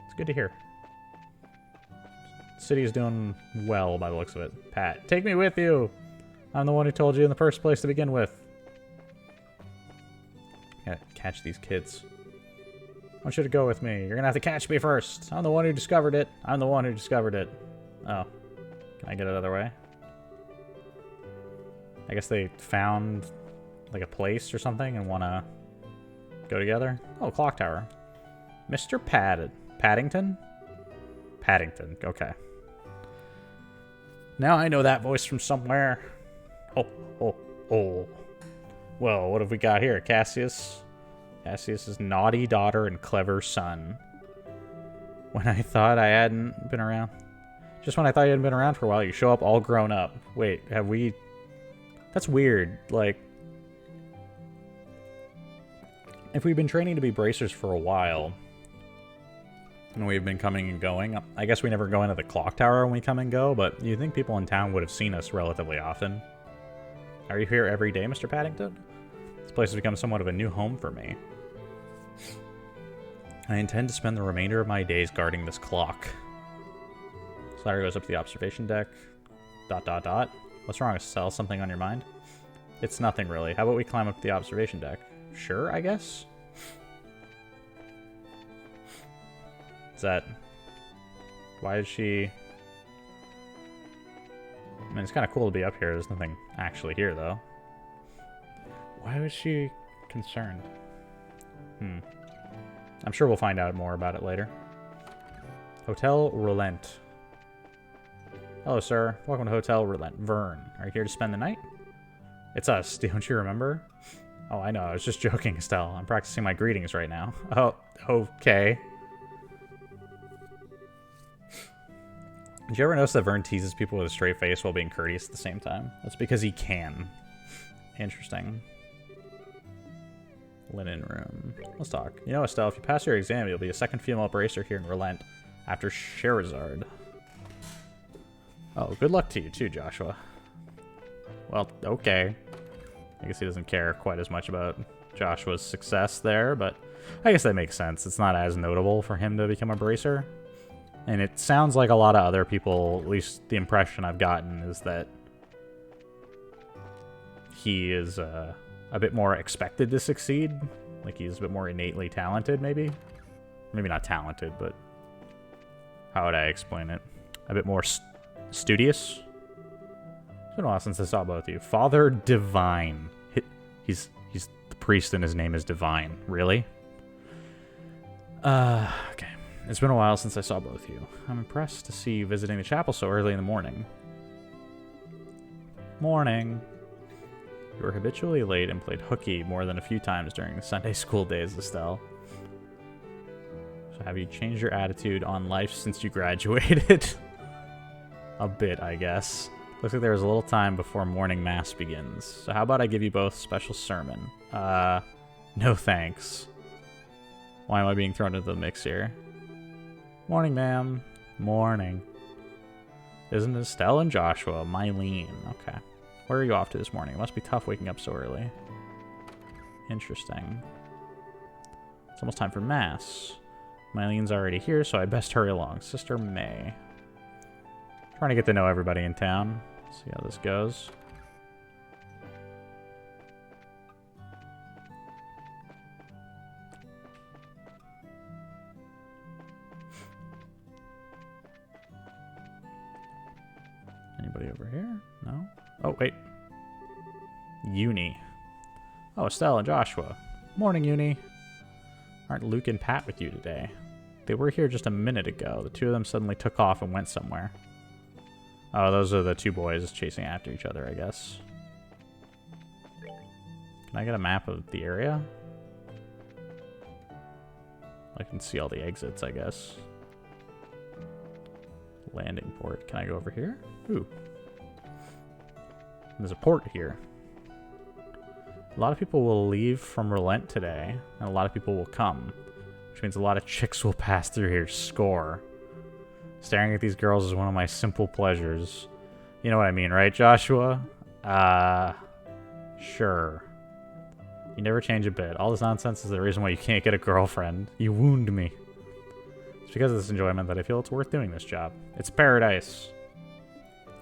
It's good to hear. City is doing well by the looks of it. Pat, take me with you. I'm the one who told you in the first place to begin with. Gotta catch these kids. I want you to go with me. You're gonna have to catch me first. I'm the one who discovered it. I'm the one who discovered it. Oh. Can I get it other way? I guess they found like a place or something and wanna go together. Oh, clock tower. Mr. Paddington? Paddington. Okay. Now I know that voice from somewhere. Oh, oh, oh. Well, what have we got here? Cassius. Cassius's naughty daughter and clever son. When I thought I hadn't been around. Just when I thought you hadn't been around for a while, you show up all grown up. Wait, have we... That's weird. Like, if we've been training to be bracers for a while, and we've been coming and going, I guess we never go into the clock tower when we come and go, but you'd think people in town would have seen us relatively often. Are you here every day, Mr. Paddington? This place has become somewhat of a new home for me. I intend to spend the remainder of my days guarding this clock. Slider goes up to the observation deck. ... What's wrong, Estelle? Something on your mind? It's nothing, really. How about we climb up to the observation deck? Sure, I guess? Is that... Why is she... I mean, it's kind of cool to be up here. There's nothing actually here, though. Why was she concerned? I'm sure we'll find out more about it later. Hotel Relent. Hello, sir. Welcome to Hotel Relent. Vern, are you here to spend the night? It's us. Don't you remember? Oh, I know. I was just joking, Estelle. I'm practicing my greetings right now. Oh, okay. Did you ever notice that Vern teases people with a straight face while being courteous at the same time? That's because he can. Interesting. Linen room. Let's talk. You know, Estelle, if you pass your exam, you'll be a second female bracer here in Relent after Scheherazade. Oh, good luck to you too, Joshua. Well, okay. I guess he doesn't care quite as much about Joshua's success there, but I guess that makes sense. It's not as notable for him to become a bracer. And it sounds like a lot of other people, at least the impression I've gotten, is that he is a bit more expected to succeed. Like he's a bit more innately talented, maybe? Maybe not talented, but how would I explain it? A bit more studious? It's been a while since I saw both of you. Father Divine. He's the priest and his name is Divine. Really? Okay. It's been a while since I saw both of you. I'm impressed to see you visiting the chapel so early in the morning. Morning. You were habitually late and played hooky more than a few times during the Sunday school days, Estelle. So have you changed your attitude on life since you graduated? A bit, I guess. Looks like there's a little time before morning mass begins. So how about I give you both a special sermon? No thanks. Why am I being thrown into the mix here? Morning, ma'am. Morning. Isn't Estelle and Joshua? Mylene. Okay. Where are you off to this morning? It must be tough waking up so early. Interesting. It's almost time for mass. Mylene's already here, so I best hurry along. Sister May. Trying to get to know everybody in town. See how this goes. Anybody over here? No? Oh, wait. Uni. Oh, Estelle and Joshua. Morning, Uni. Aren't Luke and Pat with you today? They were here just a minute ago. The two of them suddenly took off and went somewhere. Oh, those are the two boys chasing after each other, I guess. Can I get a map of the area? I can see all the exits, I guess. Landing port. Can I go over here? Ooh. There's a port here. A lot of people will leave from Relent today, and a lot of people will come, which means a lot of chicks will pass through here. Score. Staring at these girls is one of my simple pleasures. You know what I mean, right, Joshua? Sure. You never change a bit. All this nonsense is the reason why you can't get a girlfriend. You wound me. It's because of this enjoyment that I feel it's worth doing this job. It's paradise.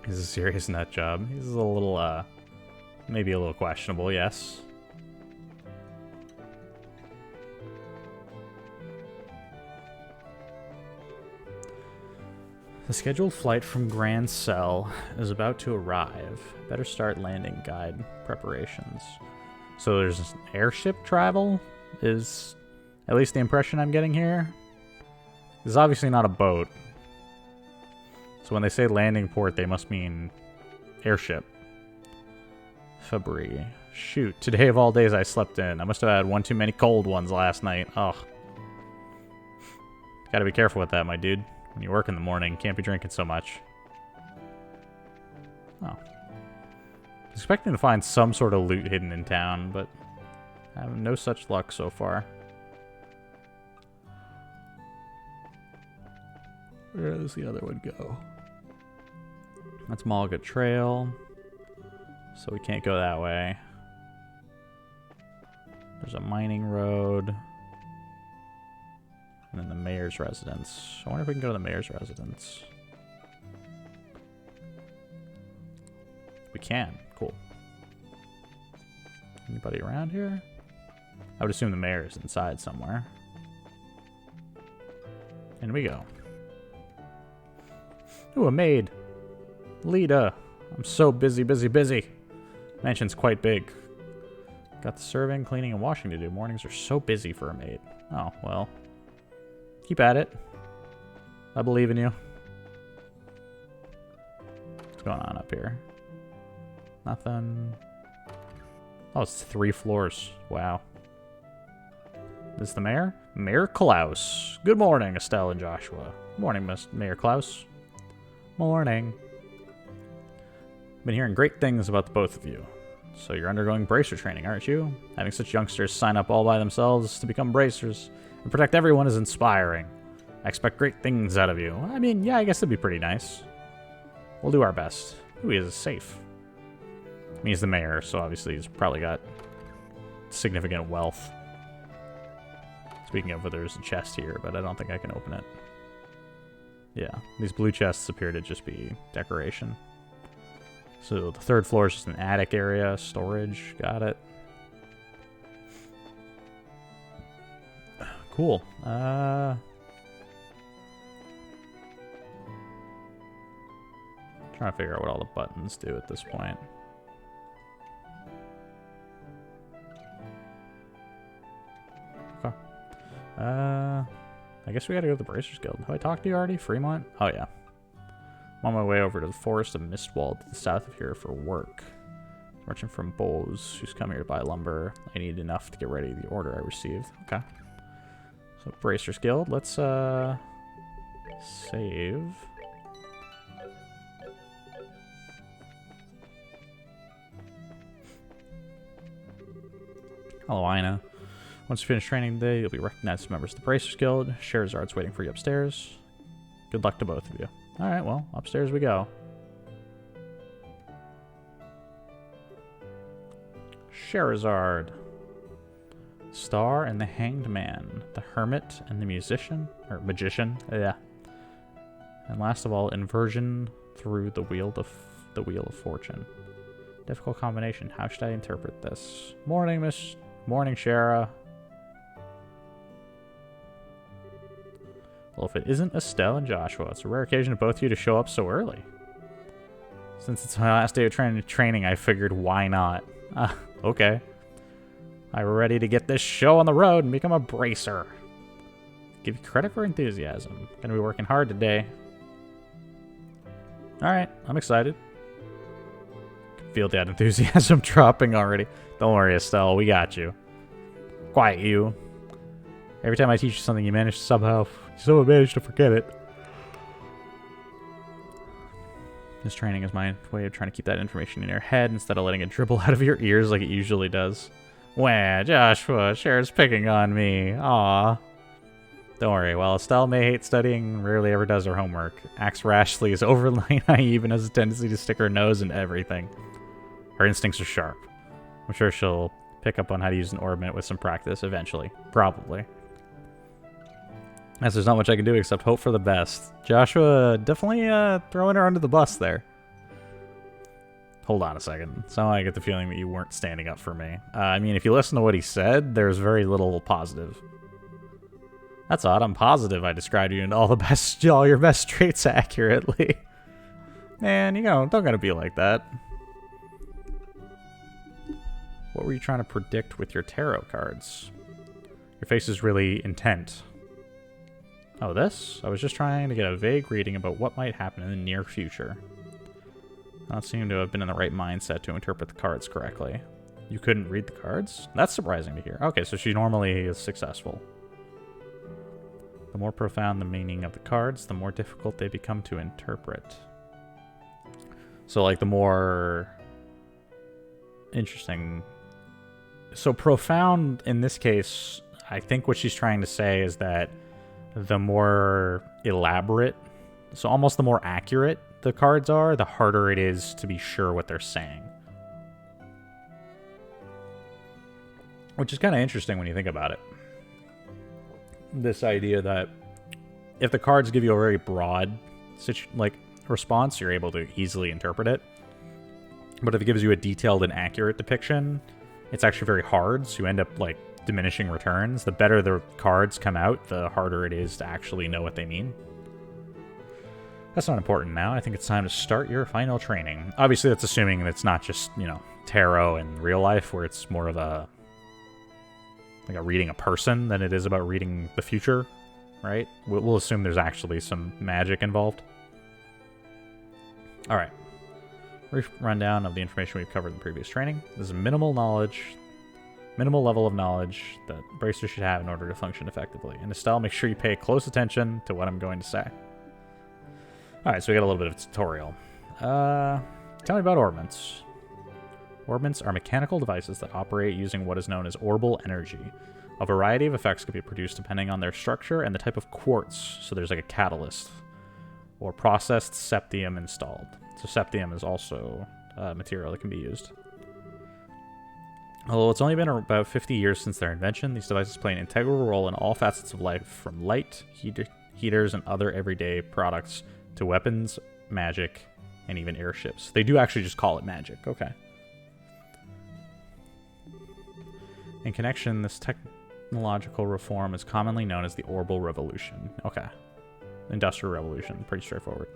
He's a serious nut job. He's a little, maybe a little questionable, yes. The scheduled flight from Grand Cell is about to arrive. Better start landing guide preparations. So there's airship travel, is at least the impression I'm getting here. This is obviously not a boat. So when they say landing port, they must mean airship. Fabri. Shoot, today of all days I slept in. I must have had one too many cold ones last night. Ugh. Gotta be careful with that, my dude. When you work in the morning, can't be drinking so much. Oh. Expecting to find some sort of loot hidden in town, but I have no such luck so far. Where does the other one go? That's Malga Trail. So we can't go that way. There's a mining road. And then the mayor's residence. I wonder if we can go to the mayor's residence. We can. Cool. Anybody around here? I would assume the mayor's inside somewhere. In we go. Ooh, a maid. Lita. I'm so busy, busy, busy. Mansion's quite big. Got the serving, cleaning, and washing to do. Mornings are so busy for a maid. Oh, well. Keep at it. I believe in you. What's going on up here? Nothing. Oh, it's 3 floors. Wow. This is the mayor? Mayor Klaus. Good morning, Estelle and Joshua. Morning, Mayor Klaus. Morning. Been hearing great things about the both of you. So you're undergoing bracer training, aren't you? Having such youngsters sign up all by themselves to become bracers and protect everyone is inspiring. I expect great things out of you. I mean, yeah, I guess it'd be pretty nice. We'll do our best. Ooh, he is safe. I mean, he's the mayor, so obviously he's probably got significant wealth. Speaking of, there's a chest here, but I don't think I can open it. Yeah, these blue chests appear to just be decoration. So the 3rd floor is just an attic area, storage, got it. Cool. Trying to figure out what all the buttons do at this point. Okay. I guess we gotta go to the Bracers Guild. Have I talked to you already? Fremont? Oh yeah. I'm on my way over to the Forest of Mistwall to the south of here for work. Merchant from Bowes, who's come here to buy lumber. I need enough to get ready the order I received. Okay. So Bracers Guild, let's save. Hello, Ina. Once you finish training today, you'll be recognized as members of the Bracers Guild. Scheherazad's waiting for you upstairs. Good luck to both of you. Alright, well, upstairs we go. Scheherazade. Star and the Hanged Man. The Hermit and the Musician. Or Magician. Yeah. And last of all, Inversion through the Wheel of Fortune. Difficult combination. How should I interpret this? Morning, Miss... Morning, Shara. Well, if it isn't Estelle and Joshua, it's a rare occasion of both of you to show up so early. Since it's my last day of training, I figured why not? Okay. I'm ready to get this show on the road and become a bracer. Give you credit for enthusiasm. Gonna be working hard today. Alright, I'm excited. Can feel that enthusiasm dropping already. Don't worry, Estelle, we got you. Quiet you. Every time I teach you something, you manage to somehow manage to forget it. This training is my way of trying to keep that information in your head instead of letting it dribble out of your ears like it usually does. Wah, Joshua, Cher's picking on me. Aw. Don't worry, while Estelle may hate studying and rarely ever does her homework, acts rashly, is overly naive, and has a tendency to stick her nose in everything. Her instincts are sharp. I'm sure she'll pick up on how to use an ornament with some practice eventually. Probably. As there's not much I can do except hope for the best. Joshua definitely throwing her under the bus there. Hold on a second. So I get the feeling that you weren't standing up for me. I mean, if you listen to what he said, there's very little positive. That's odd. I'm positive I described you in all your best traits accurately. Man, don't gotta be like that. What were you trying to predict with your tarot cards? Your face is really intent. Oh, this? I was just trying to get a vague reading about what might happen in the near future. I don't seem to have been in the right mindset to interpret the cards correctly. You couldn't read the cards? That's surprising to hear. Okay, so she normally is successful. The more profound the meaning of the cards, the more difficult they become to interpret. So, like, the more interesting. So, profound in this case, I think what she's trying to say is that the more elaborate, so almost the more accurate the cards are, the harder it is to be sure what they're saying. Which is kind of interesting when you think about it. This idea that if the cards give you a very broad response, you're able to easily interpret it. But if it gives you a detailed and accurate depiction, it's actually very hard, so you end up like diminishing returns. The better the cards come out, the harder it is to actually know what they mean. That's not important now. I think it's time to start your final training. Obviously, that's assuming it's not just, tarot in real life, where it's more of a reading a person than it is about reading the future, right? We'll assume there's actually some magic involved. All right. Brief rundown of the information we've covered in the previous training. This is minimal level of knowledge that bracers should have in order to function effectively. And Estelle, make sure you pay close attention to what I'm going to say. All right, so we got a little bit of a tutorial. Tell me about orbments. Orbments are mechanical devices that operate using what is known as orbal energy. A variety of effects can be produced depending on their structure and the type of quartz. So there's like a catalyst or processed septium installed. So septium is also a material that can be used. Although it's only been about 50 years since their invention, these devices play an integral role in all facets of life, from light, heaters, and other everyday products to weapons, magic, and even airships. They do actually just call it magic. Okay. In connection, this technological reform is commonly known as the Orbal Revolution. Okay. Industrial Revolution. Pretty straightforward.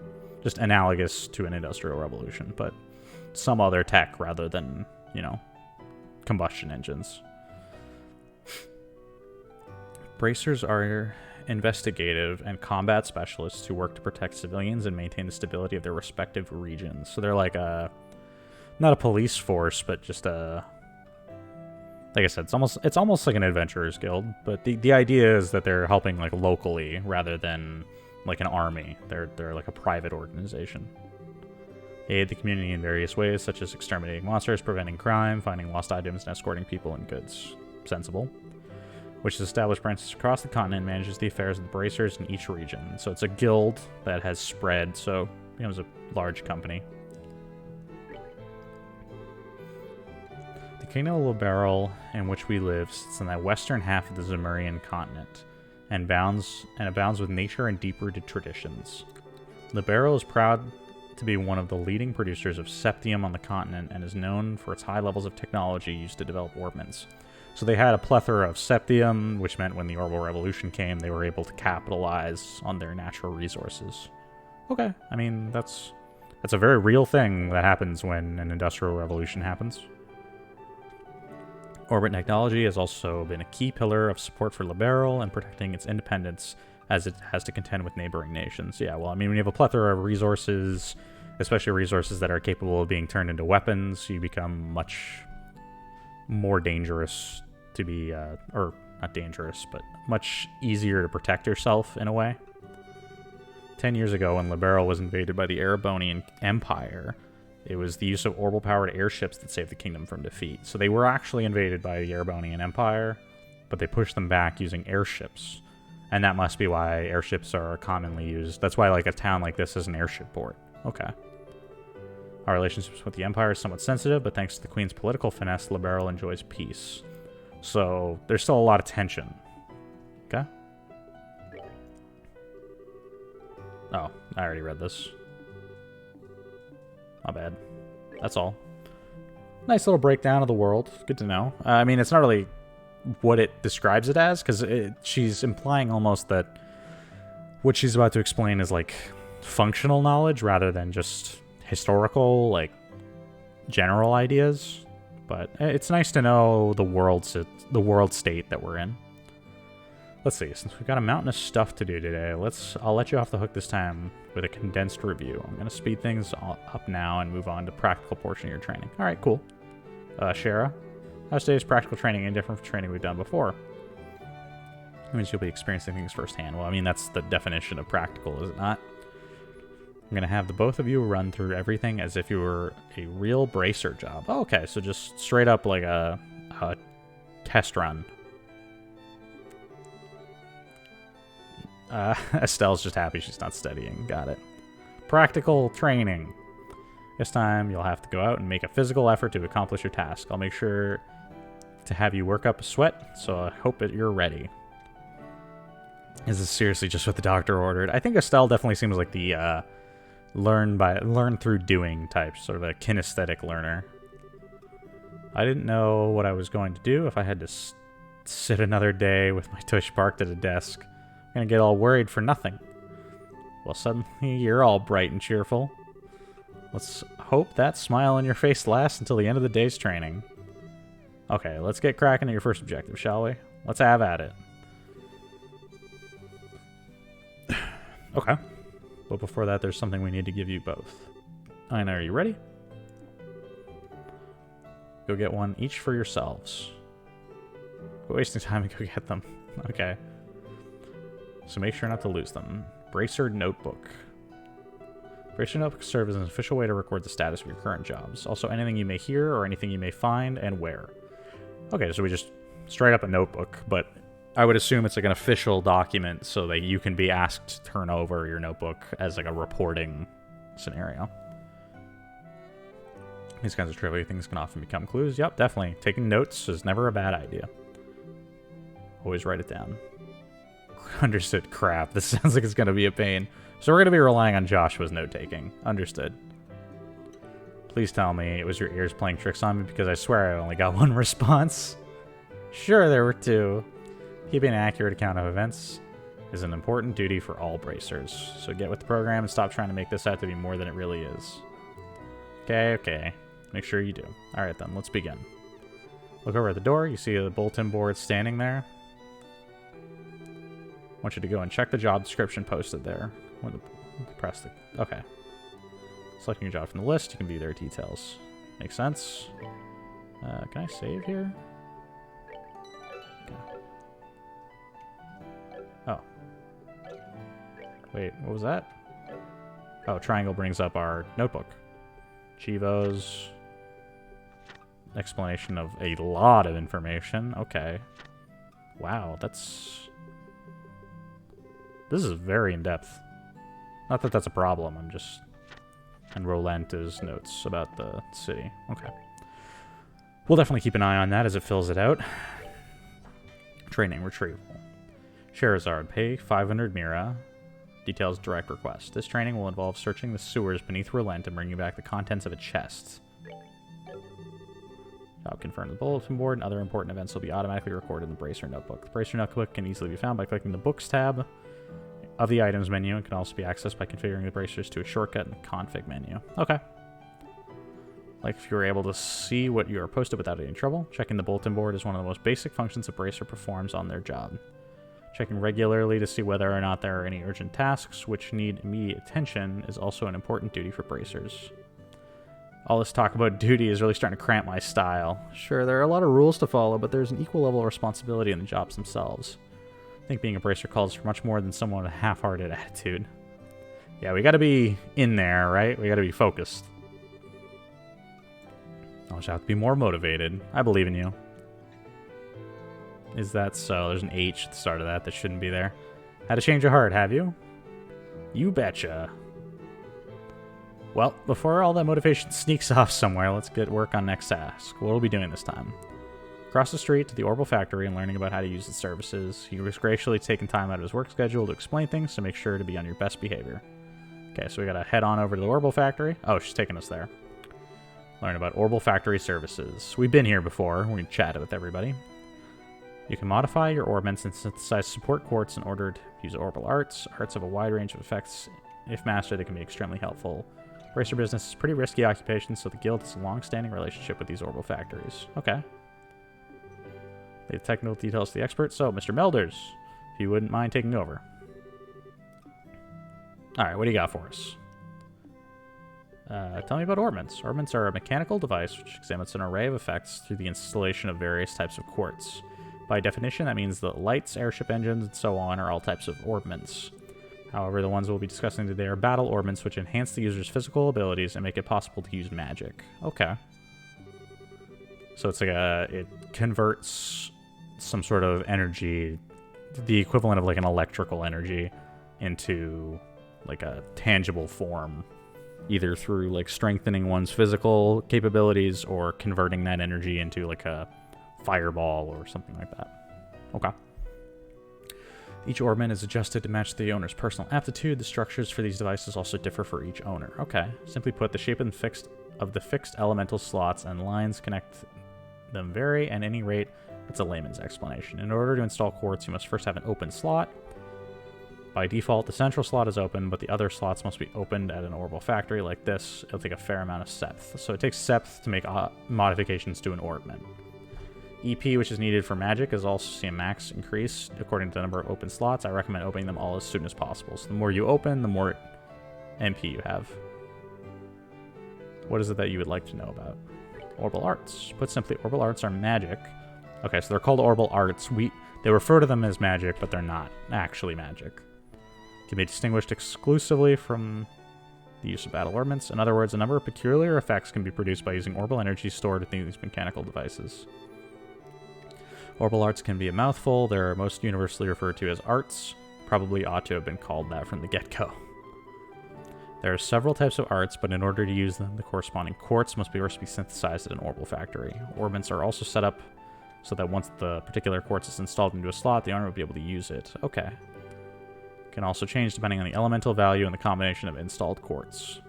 Just analogous to an Industrial Revolution, but some other tech rather than, combustion engines. Bracers are investigative and combat specialists who work to protect civilians and maintain the stability of their respective regions. So they're like not a police force, but just like I said, it's almost like an adventurers guild, but the idea is that they're helping like locally rather than like an army. They're like a private organization. They aid the community in various ways, such as exterminating monsters, preventing crime, finding lost items, and escorting people and goods. Sensible. Which has established branches across the continent and manages the affairs of the bracers in each region. So it's a guild that has spread, so it becomes a large company. The Kingdom of Liberl, in which we live, sits in the western half of the Zemurian continent and abounds with nature and deep-rooted traditions. Liberl is proud to be one of the leading producers of septium on the continent and is known for its high levels of technology used to develop orbments. So they had a plethora of septium, which meant when the Orbal Revolution came, they were able to capitalize on their natural resources. Okay, I mean, that's a very real thing that happens when an industrial revolution happens. Orbit technology has also been a key pillar of support for Liberl and protecting its independence as it has to contend with neighboring nations. Yeah, well, I mean, when you have a plethora of resources, especially resources that are capable of being turned into weapons, you become much more dangerous to be, or not dangerous, but much easier to protect yourself in a way. 10 years ago, when Liberl was invaded by the Erebonian Empire, it was the use of Orbal-powered airships that saved the kingdom from defeat. So they were actually invaded by the Erebonian Empire, but they pushed them back using airships. And that must be why airships are commonly used. That's why, like, a town like this is an airship port. Okay. Our relationships with the Empire is somewhat sensitive, but thanks to the Queen's political finesse, Liberl enjoys peace. So there's still a lot of tension. Okay? Oh, I already read this. My bad. That's all. Nice little breakdown of the world. Good to know. I mean, it's not really what it describes it as, because she's implying almost that what she's about to explain is like functional knowledge rather than just historical, like general ideas. But it's nice to know the world state that we're in. Let's see, since we've got a mountain of stuff to do today, I'll let you off the hook this time with a condensed review. I'm going to speed things up now and move on to practical portion of your training. All right, cool. Shara, how's today's practical training any different from training we've done before? It means you'll be experiencing things firsthand. Well, I mean, that's the definition of practical, is it not? I'm going to have the both of you run through everything as if you were a real bracer job. Oh, okay, so just straight up like a test run. Estelle's just happy she's not studying. Got it. Practical training. This time you'll have to go out and make a physical effort to accomplish your task. I'll make sure to have you work up a sweat, so I hope that you're ready. Is this seriously just what the doctor ordered? I think Estelle definitely seems like the learn through doing type, sort of a kinesthetic learner. I didn't know what I was going to do if I had to sit another day with my tush parked at a desk. I'm gonna get all worried for nothing. Well, suddenly you're all bright and cheerful. Let's hope that smile on your face lasts until the end of the day's training. Okay, let's get cracking at your first objective, shall we? Let's have at it. Okay. But before that, there's something we need to give you both. Aina, are you ready? Go get one each for yourselves. Quit wasting time and go get them. Okay. So make sure not to lose them. Bracer Notebook. Bracer Notebook serves as an official way to record the status of your current jobs. Also, anything you may hear or anything you may find and where. Okay, so we just straight up a notebook, but I would assume it's like an official document so that you can be asked to turn over your notebook as like a reporting scenario. These kinds of trivial things can often become clues. Yep, definitely. Taking notes is never a bad idea. Always write it down. Understood. Crap. This sounds like it's going to be a pain. So we're going to be relying on Joshua's note-taking. Understood. Please tell me it was your ears playing tricks on me because I swear I only got one response. Sure, there were two. Keeping an accurate account of events is an important duty for all bracers. So get with the program and stop trying to make this out to be more than it really is. Okay. Make sure you do. Alright then, let's begin. Look over at the door. You see the bulletin board standing there. I want you to go and check the job description posted there. Press the... Okay. Selecting your job from the list, you can view their details. Makes sense. Can I save here? Okay. Oh. Wait, what was that? Oh, triangle brings up our notebook. Chivo's explanation of a lot of information. Okay. Wow, this is very in-depth. Not that that's a problem, I'm just... And Rolenta's notes about the city. Okay. We'll definitely keep an eye on that as it fills it out. Training retrieval. Sherazard, pay 500 Mira. Details direct request. This training will involve searching the sewers beneath Rolent and bringing back the contents of a chest. Job confirmed. The bulletin board and other important events will be automatically recorded in the Bracer Notebook. The Bracer Notebook can easily be found by clicking the Books tab of the Items menu and can also be accessed by configuring the bracers to a shortcut in the Config menu. Okay. Like if you were able to see what you are posted without any trouble, checking the bulletin board is one of the most basic functions a bracer performs on their job. Checking regularly to see whether or not there are any urgent tasks which need immediate attention is also an important duty for bracers. All this talk about duty is really starting to cramp my style. Sure, there are a lot of rules to follow, but there's an equal level of responsibility in the jobs themselves. I think being a bracer calls for much more than someone with a half-hearted attitude. Yeah, we gotta be in there, right? We gotta be focused. I'll just have to be more motivated. I believe in you. Is that so? There's an H at the start of that shouldn't be there. Had a change of heart, have you? You betcha. Well, before all that motivation sneaks off somewhere, let's get work on next task. What will we be doing this time? Across the street to the Orbital Factory and learning about how to use its services. He was graciously taking time out of his work schedule to explain things, so make sure to be on your best behavior. Okay, so we gotta head on over to the Orbital Factory. Oh, she's taking us there. Learn about Orbital Factory services. We've been here before. We chatted with everybody. You can modify your orbments and synthesize support quartz in order to use orbital arts. Arts have a wide range of effects. If mastered, they can be extremely helpful. Bracer business is a pretty risky occupation, so the guild has a long-standing relationship with these orbital factories. Okay. Leave technical details to the expert. So, Mr. Melders, if you wouldn't mind taking over. Alright, what do you got for us? Tell me about orbments. Orbments are a mechanical device which examines an array of effects through the installation of various types of quartz. By definition, that means that lights, airship engines, and so on are all types of orbments. However, the ones we'll be discussing today are battle orbments, which enhance the user's physical abilities and make it possible to use magic. Okay. So it's like it converts some sort of energy, the equivalent of like an electrical energy, into like a tangible form, either through like strengthening one's physical capabilities or converting that energy into like a fireball or something like that. Okay. Each orbment is adjusted to match the owner's personal aptitude. The structures for these devices also differ for each owner. Okay. Simply put, the shape of the fixed elemental slots and lines connect them vary, and at any rate, that's a layman's explanation. In order to install quartz, you must first have an open slot. By default, the central slot is open, but the other slots must be opened at an orbital factory like this. It'll take a fair amount of septh. So it takes septh to make modifications to an orbment. EP, which is needed for magic, is also see a max increase according to the number of open slots. I recommend opening them all as soon as possible. So the more you open, the more MP you have. What is it that you would like to know about? Orbital arts. Put simply, orbital arts are magic. Okay, so they're called orbital arts. They refer to them as magic, but they're not actually magic. Can be distinguished exclusively from the use of battle orbments. In other words, a number of peculiar effects can be produced by using orbital energy stored within these mechanical devices. Orbital arts can be a mouthful. They're most universally referred to as arts. Probably ought to have been called that from the get-go. There are several types of arts, but in order to use them, the corresponding quartz must first be synthesized at an orbital factory. Orbments are also set up so that once the particular quartz is installed into a slot, the owner will be able to use it. Okay. Can also change depending on the elemental value and the combination of installed quartz.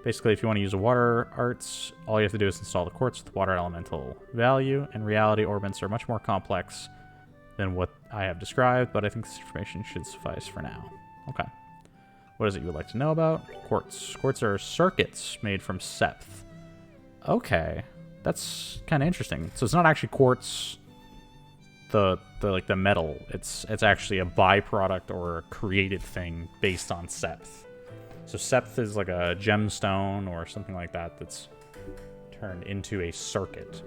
Basically, if you want to use a water arts, all you have to do is install the quartz with water elemental value. In reality, orbments are much more complex than what I have described, but I think this information should suffice for now. Okay. What is it you would like to know about? Quartz. Quartz are circuits made from septh. Okay. That's kind of interesting. So it's not actually quartz, the metal. It's actually a byproduct or a created thing based on septh. So septh is like a gemstone or something like that that's turned into a circuit.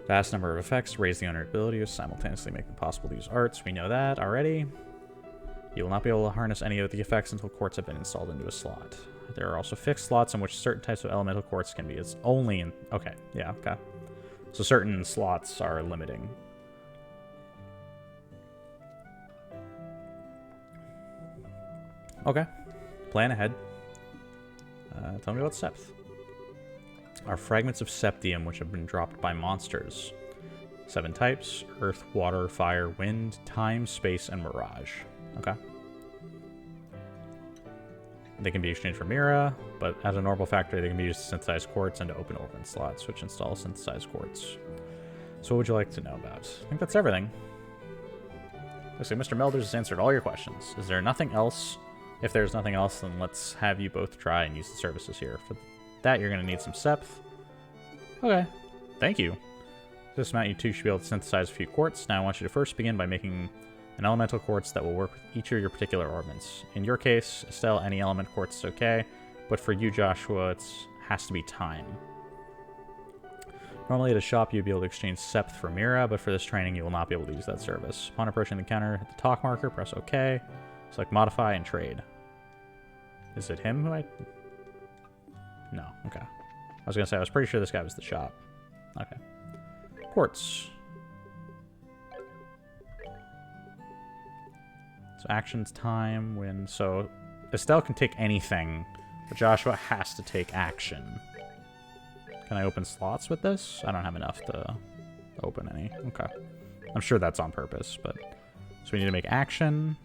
Vast number of effects raise the owner's ability to simultaneously make them possible to use arts. We know that already. You will not be able to harness any of the effects until quartz have been installed into a slot. There are also fixed slots in which certain types of elemental quartz can be used only in... Okay, yeah, okay. So certain slots are limiting. Okay. Plan ahead. Tell me about septh. Are fragments of septium which have been dropped by monsters. 7 types: earth, water, fire, wind, time, space, and mirage. Okay. They can be exchanged for Mira, but at a normal factory, they can be used to synthesize quartz and to open orbment slots, which install synthesized quartz. So what would you like to know about? I think that's everything. Looks like Mr. Melders has answered all your questions. Is there nothing else? If there's nothing else, then let's have you both try and use the services here. For that, you're going to need some septh. Okay. Thank you. This amount, you two should be able to synthesize a few quartz. Now I want you to first begin by making an elemental quartz that will work with each of your particular orbments. In your case, Estelle, any element quartz is okay, but for you, Joshua, it has to be time. Normally at a shop, you'd be able to exchange septh for Mira, but for this training, you will not be able to use that service. Upon approaching the counter, hit the talk marker, press OK, select modify, and trade. Is it him who I... No, okay. I was going to say, I was pretty sure this guy was the shop. Okay. Quartz. So actions, time, win. So Estelle can take anything, but Joshua has to take action. Can I open slots with this? I don't have enough to open any. Okay. I'm sure that's on purpose, but... So we need to make action,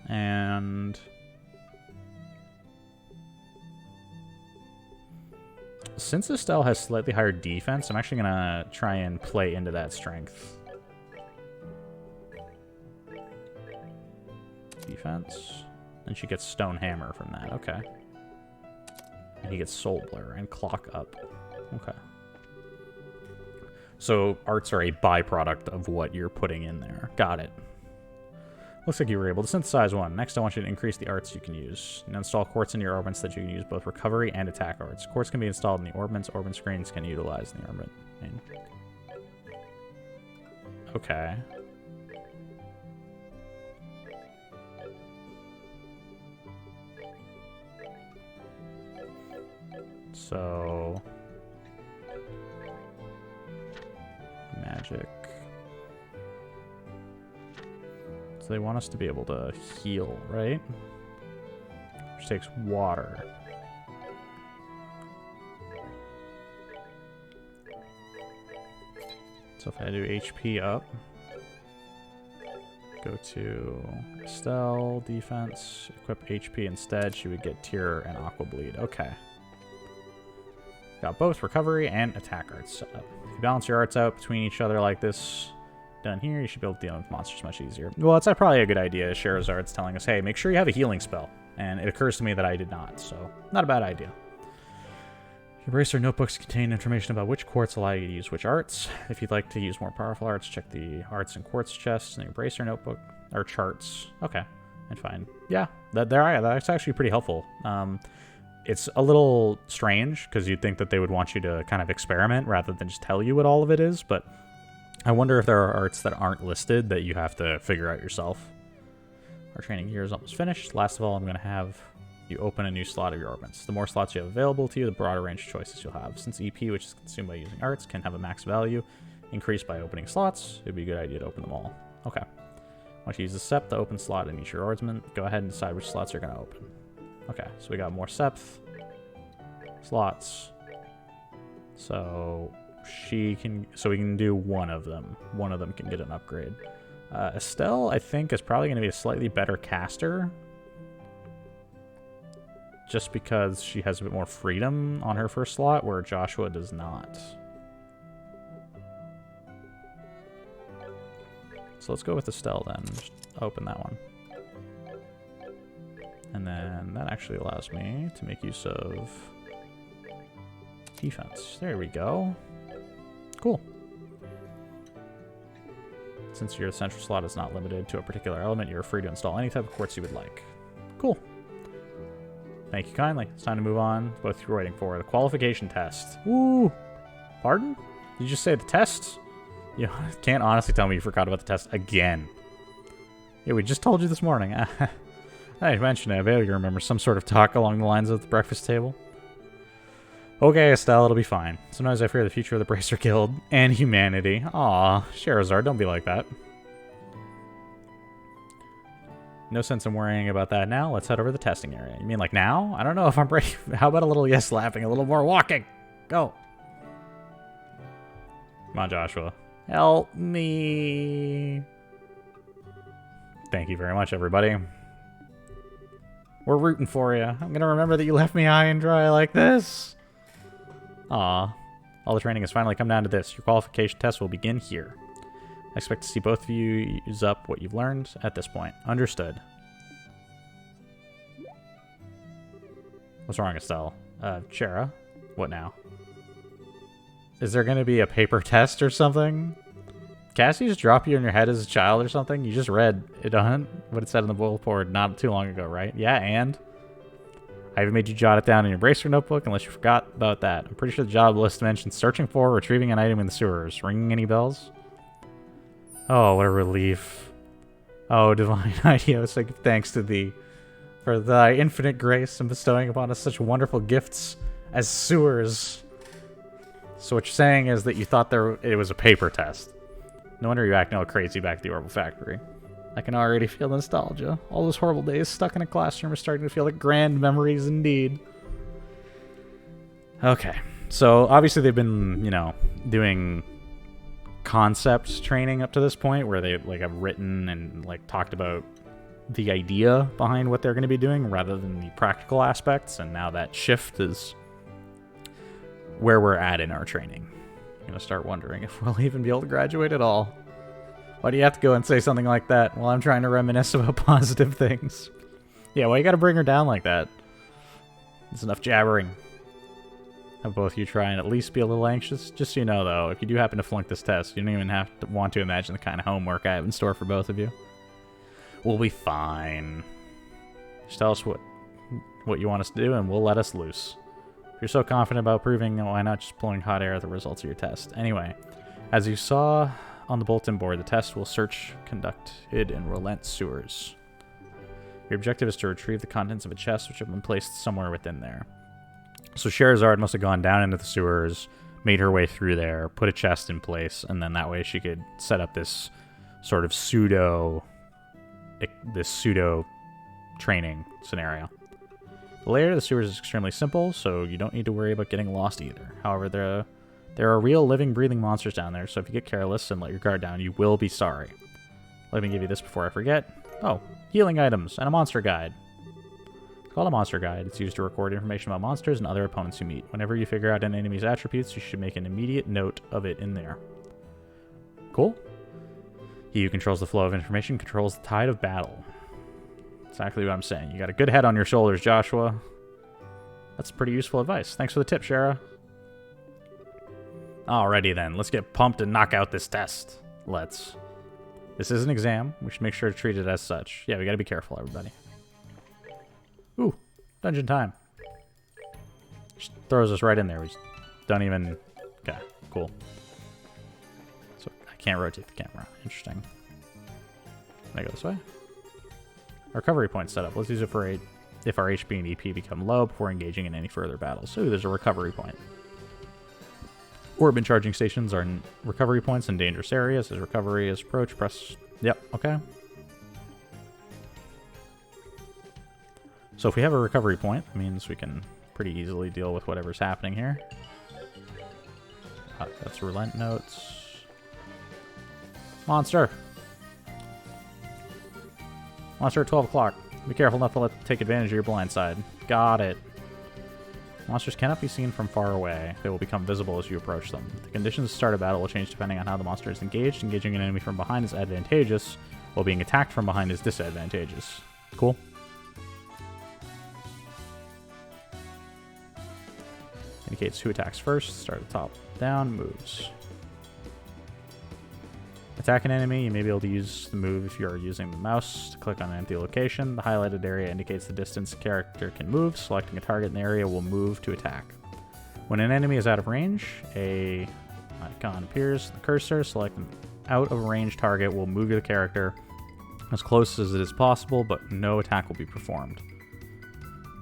and... Since Estelle has slightly higher defense, I'm actually going to try and play into that strength. Defense. And she gets Stone Hammer from that. Okay. And he gets Soul Blur and Clock Up. Okay. So arts are a byproduct of what you're putting in there. Got it. Looks like you were able to synthesize one. Next, I want you to increase the arts you can use. And install quartz into your orbments that you can use both recovery and attack arts. Quartz can be installed in the orbments. Orbment screens can utilize the orbment. Okay. So... magic. So they want us to be able to heal, right? Which takes water. So if I do HP up, go to Estelle, defense, equip HP instead, she would get Tear and Aqua Bleed. Okay. Got both recovery and attack arts set up. If you balance your arts out between each other like this, done here, you should be able to deal with monsters much easier. Well, it's probably a good idea. Scheherazard's telling us, hey, make sure you have a healing spell. And it occurs to me that I did not, so not a bad idea. Your bracer notebooks contain information about which quartz allow you to use which arts. If you'd like to use more powerful arts, check the arts and quartz chests in your bracer notebook, or charts. Okay, and fine. Yeah, that's actually pretty helpful. It's a little strange, because you'd think that they would want you to kind of experiment rather than just tell you what all of it is, but I wonder if there are arts that aren't listed that you have to figure out yourself. Our training here is almost finished. Last of all, I'm going to have you open a new slot of your orbments. The more slots you have available to you, the broader range of choices you'll have. Since EP, which is consumed by using arts, can have a max value increased by opening slots, it would be a good idea to open them all. Okay. Once you use the SEP to open slot in each of your orbment, go ahead and decide which slots you're going to open. Okay, so we got more SEPs. Slots. So we can do one of them. One of them can get an upgrade. Estelle, I think, is probably going to be a slightly better caster. Just because she has a bit more freedom on her first slot, where Joshua does not. So let's go with Estelle then. Just open that one. And then that actually allows me to make use of defense. There we go. Cool. Since your central slot is not limited to a particular element, you're free to install any type of quartz you would like. Cool. Thank you kindly. It's time to move on. Both you're waiting for the qualification test. Woo! Pardon? Did you just say the test? You can't honestly tell me you forgot about the test again. Yeah, we just told you this morning. I mentioned it. I vaguely remember some sort of talk along the lines of the breakfast table. Okay, Estelle, it'll be fine. Sometimes I fear the future of the Bracer Guild and humanity. Aw, Scheherazard, don't be like that. No sense in worrying about that now. Let's head over to the testing area. You mean like now? I don't know if I'm brave. How about a little yes laughing, a little more walking? Go. Come on, Joshua. Help me. Thank you very much, everybody. We're rooting for you. I'm going to remember that you left me high and dry like this. Aw. All the training has finally come down to this. Your qualification test will begin here. I expect to see both of you use up what you've learned at this point. Understood. What's wrong, Estelle? Chera? What now? Is there going to be a paper test or something? Cassie just drop you in your head as a child or something? You just read it on what it said on the bulletin board not too long ago, right? Yeah, and? I even made you jot it down in your bracer notebook unless you forgot about that. I'm pretty sure the job list mentions searching for, retrieving an item in the sewers. Ringing any bells? Oh, what a relief. Oh, divine Idios, thanks to thee for thy infinite grace in bestowing upon us such wonderful gifts as sewers. So what you're saying is that you thought it was a paper test. No wonder you acting all crazy back at the Orbital Factory. I can already feel the nostalgia. All those horrible days stuck in a classroom are starting to feel like grand memories indeed. Okay, so obviously they've been, doing concept training up to this point where they have written and talked about the idea behind what they're going to be doing rather than the practical aspects, and now that shift is where we're at in our training. I'm going to start wondering if we'll even be able to graduate at all. Why do you have to go and say something like that while I'm trying to reminisce about positive things? Yeah, why you gotta bring her down like that? It's enough jabbering. Have both you try and at least be a little anxious. Just so you know, though, if you do happen to flunk this test, you don't even have to want to imagine the kind of homework I have in store for both of you. We'll be fine. Just tell us what you want us to do, and we'll let us loose. If you're so confident about proving, why not just pulling hot air at the results of your test? Anyway, as you saw on the bulletin board, the test will search conducted in Relent sewers. Your objective is to retrieve the contents of a chest which have been placed somewhere within there. So Scheherazade must have gone down into the sewers, made her way through there, put a chest in place, and then that way she could set up this sort of pseudo training scenario. The layout of the sewers is extremely simple, so you don't need to worry about getting lost either. However, there are real living, breathing monsters down there, so if you get careless and let your guard down, you will be sorry. Let me give you this before I forget. Oh, healing items and a monster guide. It's called a monster guide. It's used to record information about monsters and other opponents you meet. Whenever you figure out an enemy's attributes, you should make an immediate note of it in there. Cool. He who controls the flow of information controls the tide of battle. Exactly what I'm saying. You got a good head on your shoulders, Joshua. That's pretty useful advice. Thanks for the tip, Shara. Alrighty then, let's get pumped and knock out this test. Let's. This is an exam. We should make sure to treat it as such. Yeah, we gotta be careful, everybody. Ooh, dungeon time. Just throws us right in there. We just don't even... Okay, cool. So I can't rotate the camera. Interesting. Can I go this way? Recovery point setup. Let's use it for if our HP and EP become low before engaging in any further battles. Ooh, there's a recovery point. Orb charging stations are recovery points in dangerous areas. As recovery is approached, press... Yep, okay. So if we have a recovery point, that means we can pretty easily deal with whatever's happening here. That's relent notes. Monster! Monster at 12 o'clock. Be careful not to take advantage of your blind side. Got it. Monsters cannot be seen from far away. They will become visible as you approach them. The conditions to start a battle will change depending on how the monster is engaged. Engaging an enemy from behind is advantageous, while being attacked from behind is disadvantageous. Cool. Indicates who attacks first. Start at the top down. Moves. Attack an enemy. You may be able to use the move if you are using the mouse to click on an empty location. The highlighted area indicates the distance the character can move. Selecting a target in the area will move to attack. When an enemy is out of range, a icon appears. The cursor, select an out of range target will move the character as close as it is possible, but no attack will be performed.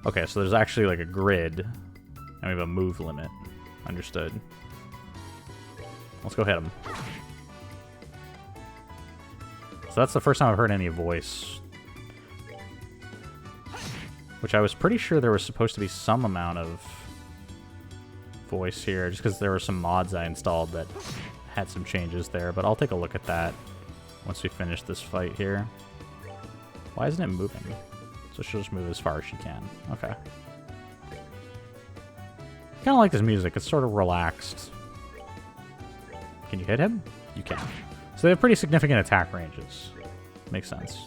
Okay, so there's actually like a grid, and we have a move limit. Understood. Let's go hit him. So that's the first time I've heard any voice. Which I was pretty sure there was supposed to be some amount of voice here, just because there were some mods I installed that had some changes there, but I'll take a look at that once we finish this fight here. Why isn't it moving? So she'll just move as far as she can. Okay. Kind of like this music. It's sort of relaxed. Can you hit him? You can. So they have pretty significant attack ranges. Makes sense.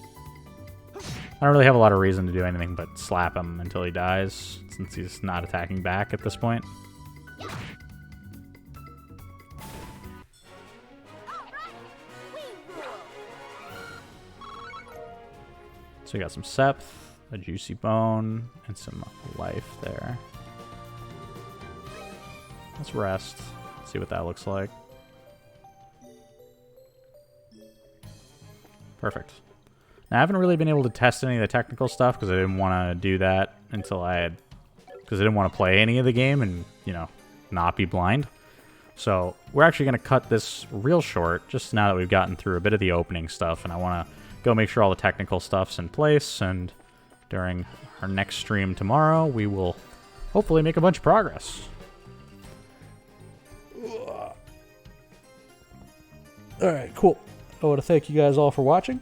I don't really have a lot of reason to do anything but slap him until he dies, since he's not attacking back at this point. So we got some Septh, a juicy bone, and some life there. Let's rest. See what that looks like. Perfect. Now, I haven't really been able to test any of the technical stuff because I didn't want to do that until because I didn't want to play any of the game and, you know, not be blind. So we're actually going to cut this real short just now that we've gotten through a bit of the opening stuff, and I want to go make sure all the technical stuff's in place, and during our next stream tomorrow, we will hopefully make a bunch of progress. Alright, cool. I want to thank you guys all for watching.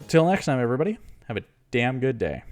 Until next time, everybody, have a damn good day.